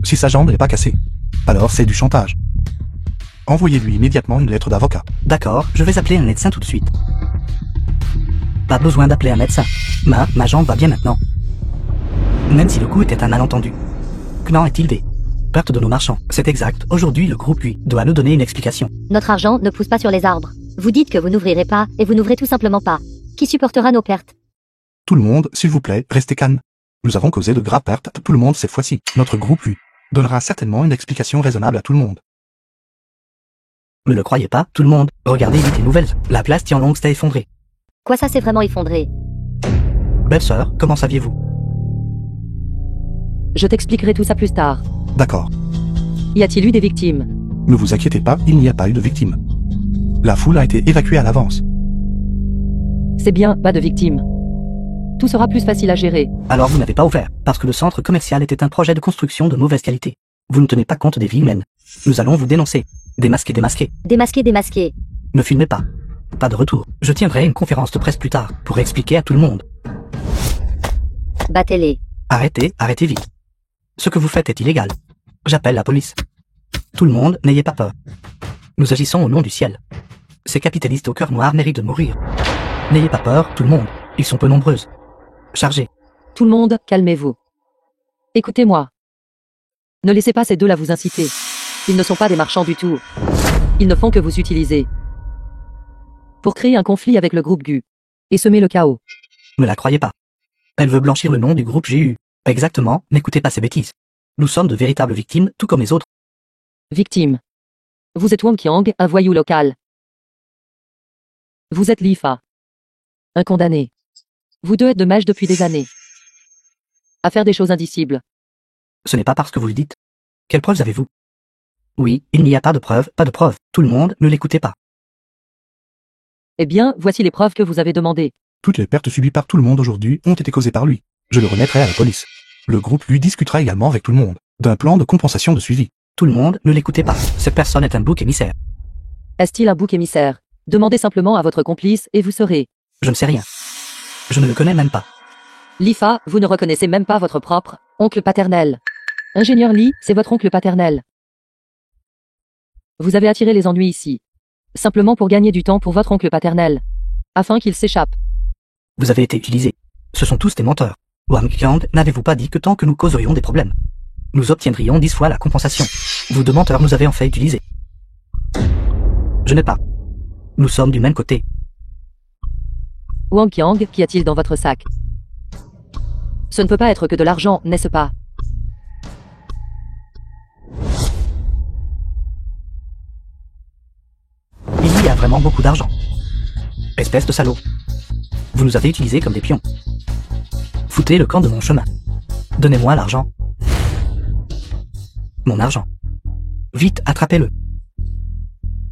Si sa jambe n'est pas cassée, alors c'est du chantage. Envoyez-lui immédiatement une lettre d'avocat. D'accord, je vais appeler un médecin tout de suite. Pas besoin d'appeler un médecin. Ma jambe va bien maintenant. Même si le coup était un malentendu. Qu'en est-il des pertes de nos marchands? C'est exact, aujourd'hui le groupe lui doit nous donner une explication. Notre argent ne pousse pas sur les arbres. Vous dites que vous n'ouvrirez pas, et vous n'ouvrez tout simplement pas. Qui supportera nos pertes? Tout le monde, s'il vous plaît, restez calme. Nous avons causé de graves pertes à tout le monde cette fois-ci. Notre groupe lui donnera certainement une explication raisonnable à tout le monde. Ne le croyez pas, tout le monde. Regardez vite les nouvelles. La place Tianlong s'est effondrée. Quoi, ça s'est vraiment effondré? Belle-sœur, comment saviez-vous? Je t'expliquerai tout ça plus tard. D'accord. Y a-t-il eu des victimes? Ne vous inquiétez pas, il n'y a pas eu de victimes. La foule a été évacuée à l'avance. C'est bien, pas de victimes. Tout sera plus facile à gérer. Alors vous n'avez pas ouvert, parce que le centre commercial était un projet de construction de mauvaise qualité. Vous ne tenez pas compte des vies humaines. Nous allons vous dénoncer. Démasquer, démasquer. Démasqué, démasqué. Ne filmez pas. Pas de retour. Je tiendrai une conférence de presse plus tard, pour expliquer à tout le monde. Battez-les. Arrêtez, arrêtez vite. Ce que vous faites est illégal. J'appelle la police. Tout le monde, n'ayez pas peur. Nous agissons au nom du ciel. Ces capitalistes au cœur noir méritent de mourir. N'ayez pas peur, tout le monde. Ils sont peu nombreuses. Chargez. Tout le monde, calmez-vous. Écoutez-moi. Ne laissez pas ces deux-là vous inciter. Ils ne sont pas des marchands du tout. Ils ne font que vous utiliser. Pour créer un conflit avec le groupe GU. Et semer le chaos. Ne la croyez pas. Elle veut blanchir le nom du groupe GU. Exactement, n'écoutez pas ces bêtises. Nous sommes de véritables victimes, tout comme les autres. Victime. Vous êtes Wang Qiang, un voyou local. Vous êtes Li Fa. Un condamné. Vous deux êtes de mèche depuis des années. À faire des choses indicibles. Ce n'est pas parce que vous le dites. Quelles preuves avez-vous? Oui, il n'y a pas de preuves, pas de preuves. Tout le monde, ne l'écoutez pas. Eh bien, voici les preuves que vous avez demandées. Toutes les pertes subies par tout le monde aujourd'hui ont été causées par lui. Je le remettrai à la police. Le groupe lui discutera également avec tout le monde d'un plan de compensation de suivi. Tout le monde, ne l'écoutez pas. Cette personne est un bouc émissaire. Est-il un bouc émissaire? Demandez simplement à votre complice et vous saurez. Je ne sais rien. Je ne le connais même pas. Li Fa, vous ne reconnaissez même pas votre propre oncle paternel. Ingénieur Li, c'est votre oncle paternel. Vous avez attiré les ennuis ici. Simplement pour gagner du temps pour votre oncle paternel. Afin qu'il s'échappe. Vous avez été utilisé. Ce sont tous des menteurs. Wang Qiang, n'avez-vous pas dit que tant que nous causerions des problèmes, nous obtiendrions 10 fois la compensation? Vous deux menteurs nous avez en fait utilisés. Je n'ai pas. Nous sommes du même côté. Wang Qiang, qu'y a-t-il dans votre sac? Ce ne peut pas être que de l'argent, n'est-ce pas? Il y a vraiment beaucoup d'argent. Espèce de salaud. Vous nous avez utilisés comme des pions. Foutez le camp de mon chemin. Donnez-moi l'argent. Mon argent. Vite, attrapez-le.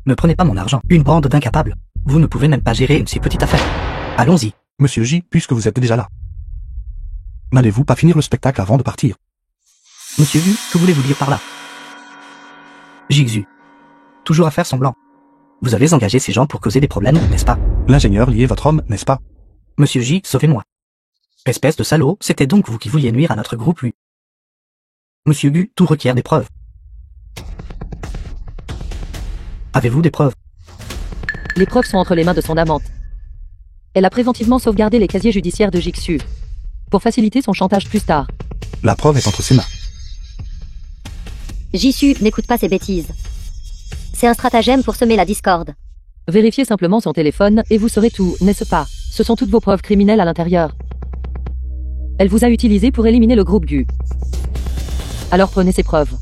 Ne prenez pas mon argent. Une bande d'incapables. Vous ne pouvez même pas gérer une si petite affaire. Allons-y. Monsieur J, puisque vous êtes déjà là. N'allez-vous pas finir le spectacle avant de partir? Monsieur Yu, que voulez-vous dire par là? Jixu. Toujours à faire semblant. Vous avez engagé ces gens pour causer des problèmes, n'est-ce pas? L'ingénieur lié votre homme, n'est-ce pas? Monsieur J, sauvez-moi. Espèce de salaud, c'était donc vous qui vouliez nuire à notre groupe, lui. Monsieur Gu, tout requiert des preuves. Avez-vous des preuves? Les preuves sont entre les mains de son amante. Elle a préventivement sauvegardé les casiers judiciaires de Jixu. Pour faciliter son chantage plus tard. La preuve est entre ses mains. Jissu, n'écoute pas ces bêtises. C'est un stratagème pour semer la discorde. Vérifiez simplement son téléphone et vous saurez tout, n'est-ce pas? Ce sont toutes vos preuves criminelles à l'intérieur. Elle vous a utilisé pour éliminer le groupe GU. Alors prenez ces preuves.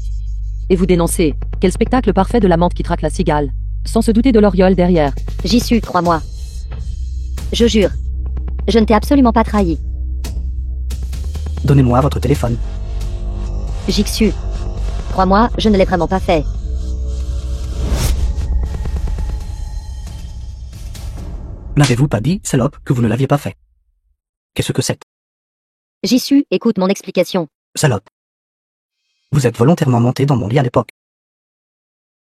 Et vous dénoncez. Quel spectacle parfait de l'amante qui traque la cigale. Sans se douter de l'oriole derrière. Jissu, crois-moi. Je jure. Je ne t'ai absolument pas trahi. Donnez-moi votre téléphone. Jixu. Crois-moi, je ne l'ai vraiment pas fait. N'avez-vous pas dit, salope, que vous ne l'aviez pas fait? Qu'est-ce que c'est? Jissu, écoute mon explication. Salope. Vous êtes volontairement monté dans mon lit à l'époque.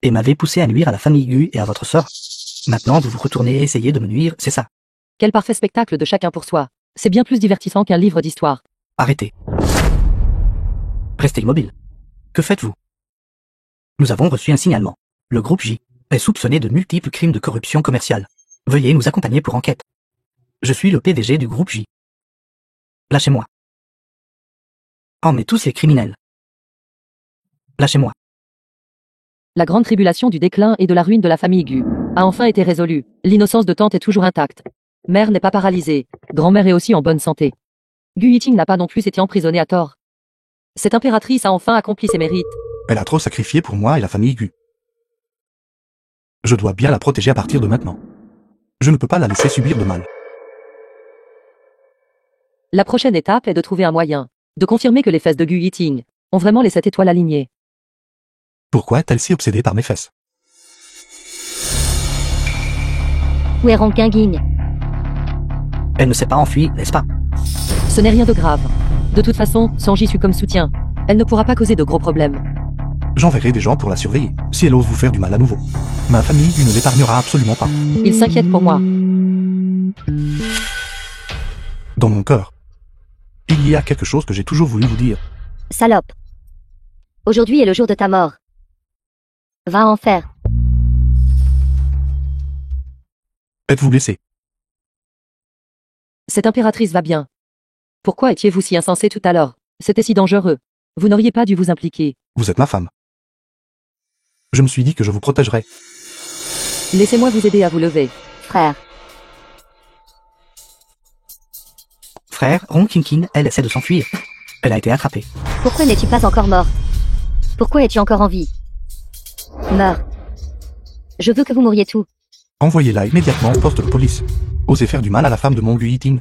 Et m'avez poussé à nuire à la famille Gu et à votre sœur. Maintenant vous vous retournez et essayez de me nuire, c'est ça? Quel parfait spectacle de chacun pour soi. C'est bien plus divertissant qu'un livre d'histoire. Arrêtez. Restez immobile. Que faites-vous? Nous avons reçu un signalement. Le groupe J est soupçonné de multiples crimes de corruption commerciale. Veuillez nous accompagner pour enquête. Je suis le PDG du groupe J. Lâchez-moi. Emmenez tous ces criminels. Lâchez-moi. La grande tribulation du déclin et de la ruine de la famille Gu a enfin été résolue. L'innocence de tante est toujours intacte. Mère n'est pas paralysée. Grand-mère est aussi en bonne santé. Gu Yiting n'a pas non plus été emprisonnée à tort. Cette impératrice a enfin accompli ses mérites. Elle a trop sacrifié pour moi et la famille Gu. Je dois bien la protéger à partir de maintenant. Je ne peux pas la laisser subir de mal. La prochaine étape est de trouver un moyen de confirmer que les fesses de Gu Yiting ont vraiment les 7 étoiles alignées. Pourquoi est-elle si obsédée par mes fesses? Où est Rong Qinging? Elle ne s'est pas enfuie, n'est-ce pas? Ce n'est rien de grave. De toute façon, sans Jissu comme soutien, elle ne pourra pas causer de gros problèmes. J'enverrai des gens pour la surveiller, si elle ose vous faire du mal à nouveau. Ma famille Gu ne l'épargnera absolument pas. Il s'inquiète pour moi. Dans mon cœur, il y a quelque chose que j'ai toujours voulu vous dire. Salope. Aujourd'hui est le jour de ta mort. Va en faire. Êtes-vous blessé? Cette impératrice va bien. Pourquoi étiez-vous si insensé tout à l'heure? C'était si dangereux. Vous n'auriez pas dû vous impliquer. Vous êtes ma femme. Je me suis dit que je vous protégerais. Laissez-moi vous aider à vous lever. Frère. Frère, Ronkinkin, elle essaie de s'enfuir. Elle a été attrapée. Pourquoi n'es-tu pas encore mort? Pourquoi es-tu encore en vie? Meurs. Je veux que vous mouriez tous. Envoyez-la immédiatement au poste de police. Osez faire du mal à la femme de mon Guitin.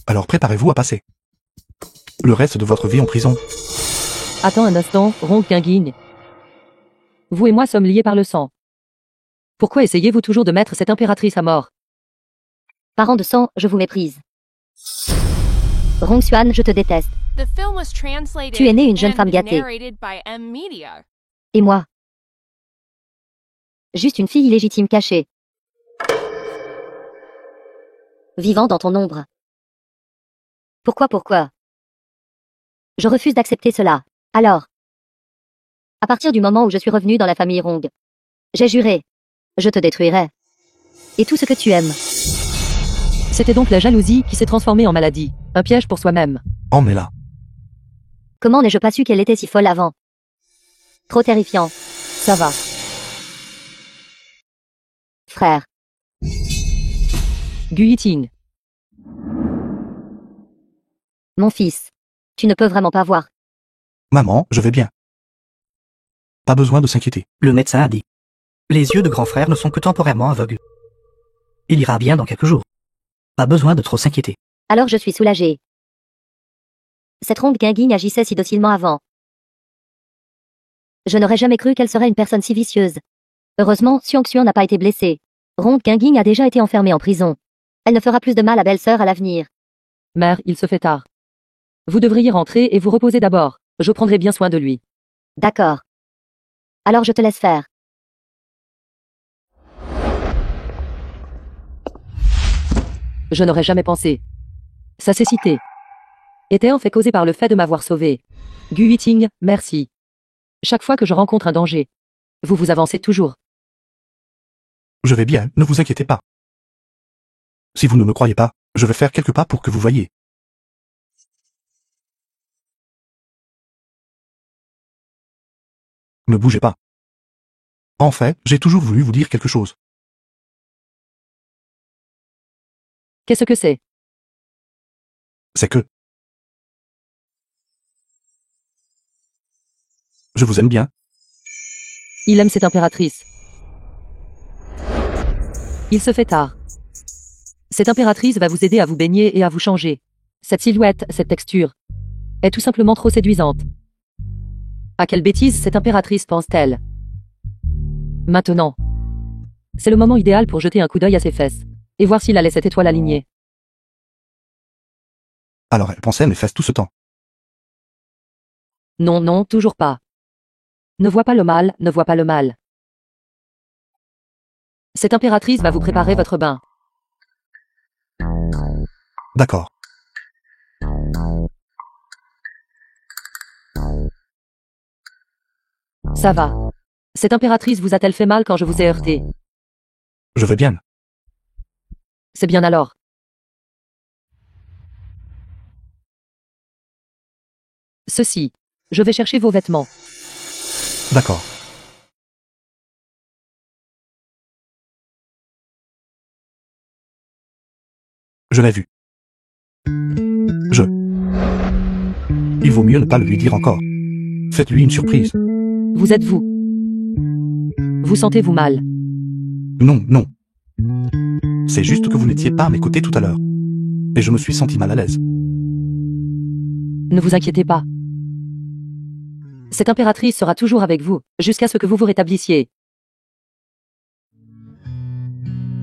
Alors préparez-vous à passer le reste de votre vie en prison. Attends un instant, Ronquinguigne. Vous et moi sommes liés par le sang. Pourquoi essayez-vous toujours de mettre cette impératrice à mort? Parents de sang, je vous méprise. Rongxuan, je te déteste. The film was translated Tu es née une jeune and femme gâtée. narrated by M Media. Et moi? Juste une fille illégitime cachée. Vivant dans ton ombre. Pourquoi? Je refuse d'accepter cela. Alors, à partir du moment où je suis revenue dans la famille Rong, j'ai juré. Je te détruirai. Et tout ce que tu aimes. C'était donc la jalousie qui s'est transformée en maladie. Un piège pour soi-même. Emmenez-la. Comment n'ai-je pas su qu'elle était si folle avant? Trop terrifiant. Ça va. Frère. Guillotine. Mon fils. Tu ne peux vraiment pas voir. Maman, je vais bien. Pas besoin de s'inquiéter. Le médecin a dit. Les yeux de grand frère ne sont que temporairement aveugles. Il ira bien dans quelques jours. Pas besoin de trop s'inquiéter. Alors je suis soulagée. Cette ronde guinguigne agissait si docilement avant. Je n'aurais jamais cru qu'elle serait une personne si vicieuse. Heureusement, Xiangxian n'a pas été blessée. Ronde guinguigne a déjà été enfermée en prison. Elle ne fera plus de mal à belle-sœur à l'avenir. Mère, il se fait tard. Vous devriez rentrer et vous reposer d'abord. Je prendrai bien soin de lui. D'accord. Alors je te laisse faire. Je n'aurais jamais pensé. Sa cécité était en fait causée par le fait de m'avoir sauvé. Guiting, merci. Chaque fois que je rencontre un danger, vous vous avancez toujours. Je vais bien, ne vous inquiétez pas. Si vous ne me croyez pas, je vais faire quelques pas pour que vous voyiez. Ne bougez pas. En fait, j'ai toujours voulu vous dire quelque chose. Qu'est-ce que c'est? C'est que... je vous aime bien. Il aime cette impératrice. Il se fait tard. Cette impératrice va vous aider à vous baigner et à vous changer. Cette silhouette, cette texture, est tout simplement trop séduisante. À quelle bêtise cette impératrice pense-t-elle? Maintenant. C'est le moment idéal pour jeter un coup d'œil à ses fesses, et voir s'il a cette étoile alignée. Alors elle pensait à mes fesses tout ce temps. Non, non, toujours pas. Ne vois pas le mal, ne vois pas le mal. Cette impératrice va vous préparer votre bain. D'accord. Ça va. Cette impératrice vous a-t-elle fait mal quand je vous ai heurté? Je vais bien. C'est bien alors. Ceci. Je vais chercher vos vêtements. D'accord. Je l'ai vu. Il vaut mieux ne pas le lui dire encore. Faites-lui une surprise. Vous êtes vous. Vous sentez-vous mal? Non, non. C'est juste que vous n'étiez pas à mes côtés tout à l'heure. Et je me suis senti mal à l'aise. Ne vous inquiétez pas. Cette impératrice sera toujours avec vous, jusqu'à ce que vous vous rétablissiez.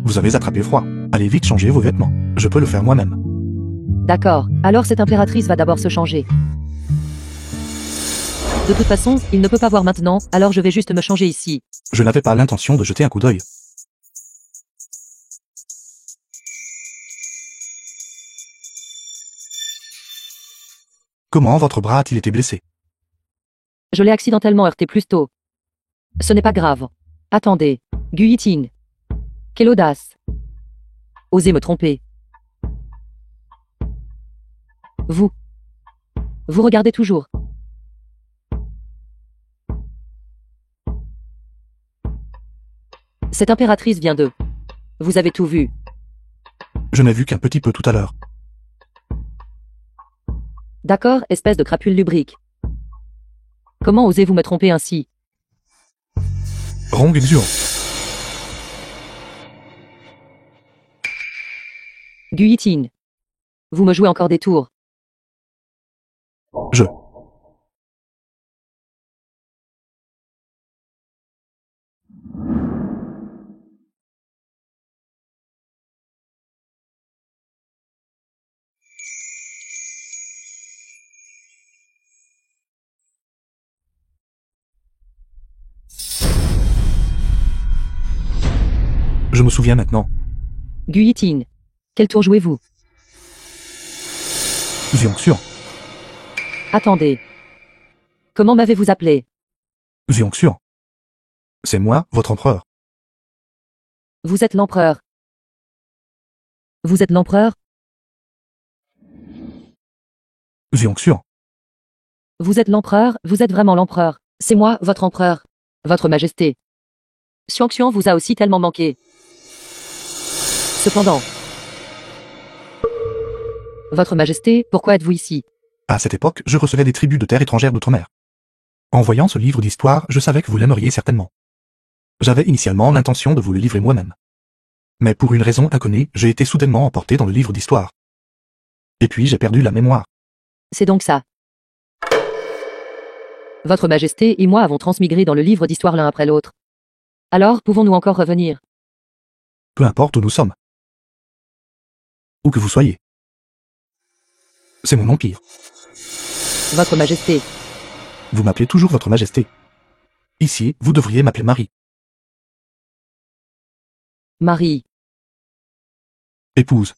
Vous avez attrapé froid. Allez vite changer vos vêtements. Je peux le faire moi-même. D'accord, alors cette impératrice va d'abord se changer. De toute façon, il ne peut pas voir maintenant, alors je vais juste me changer ici. Je n'avais pas l'intention de jeter un coup d'œil. Comment votre bras a-t-il été blessé? Je l'ai accidentellement heurté plus tôt. Ce n'est pas grave. Attendez. Guillotine. Quelle audace. Osez me tromper. Vous. Vous regardez toujours. Cette impératrice vient de... Vous avez tout vu. Je n'ai vu qu'un petit peu tout à l'heure. D'accord, espèce de crapule lubrique. Comment osez-vous me tromper ainsi? Rong Exuan. Guillotine. Vous me jouez encore des tours. Je. Je me souviens maintenant. Guillotine. Quel tour jouez-vous? Xiongxian. Attendez. Comment m'avez-vous appelé? Xiongxian. C'est moi, votre empereur. Vous êtes l'empereur. Vous êtes l'empereur? Xiongxian. Vous êtes l'empereur, vous êtes vraiment l'empereur. C'est moi, votre empereur. Votre majesté. Xiongxian vous a aussi tellement manqué. Cependant. Votre majesté, pourquoi êtes-vous ici? À cette époque, je recevais des tribus de terres étrangères d'outre-mer. En voyant ce livre d'histoire, je savais que vous l'aimeriez certainement. J'avais initialement l'intention de vous le livrer moi-même. Mais pour une raison inconnue, j'ai été soudainement emporté dans le livre d'histoire. Et puis j'ai perdu la mémoire. C'est donc ça. Votre majesté et moi avons transmigré dans le livre d'histoire l'un après l'autre. Alors, pouvons-nous encore revenir? Peu importe où nous sommes. Où que vous soyez. C'est mon empire. Votre majesté. Vous m'appelez toujours votre majesté. Ici, vous devriez m'appeler Marie. Marie. Épouse.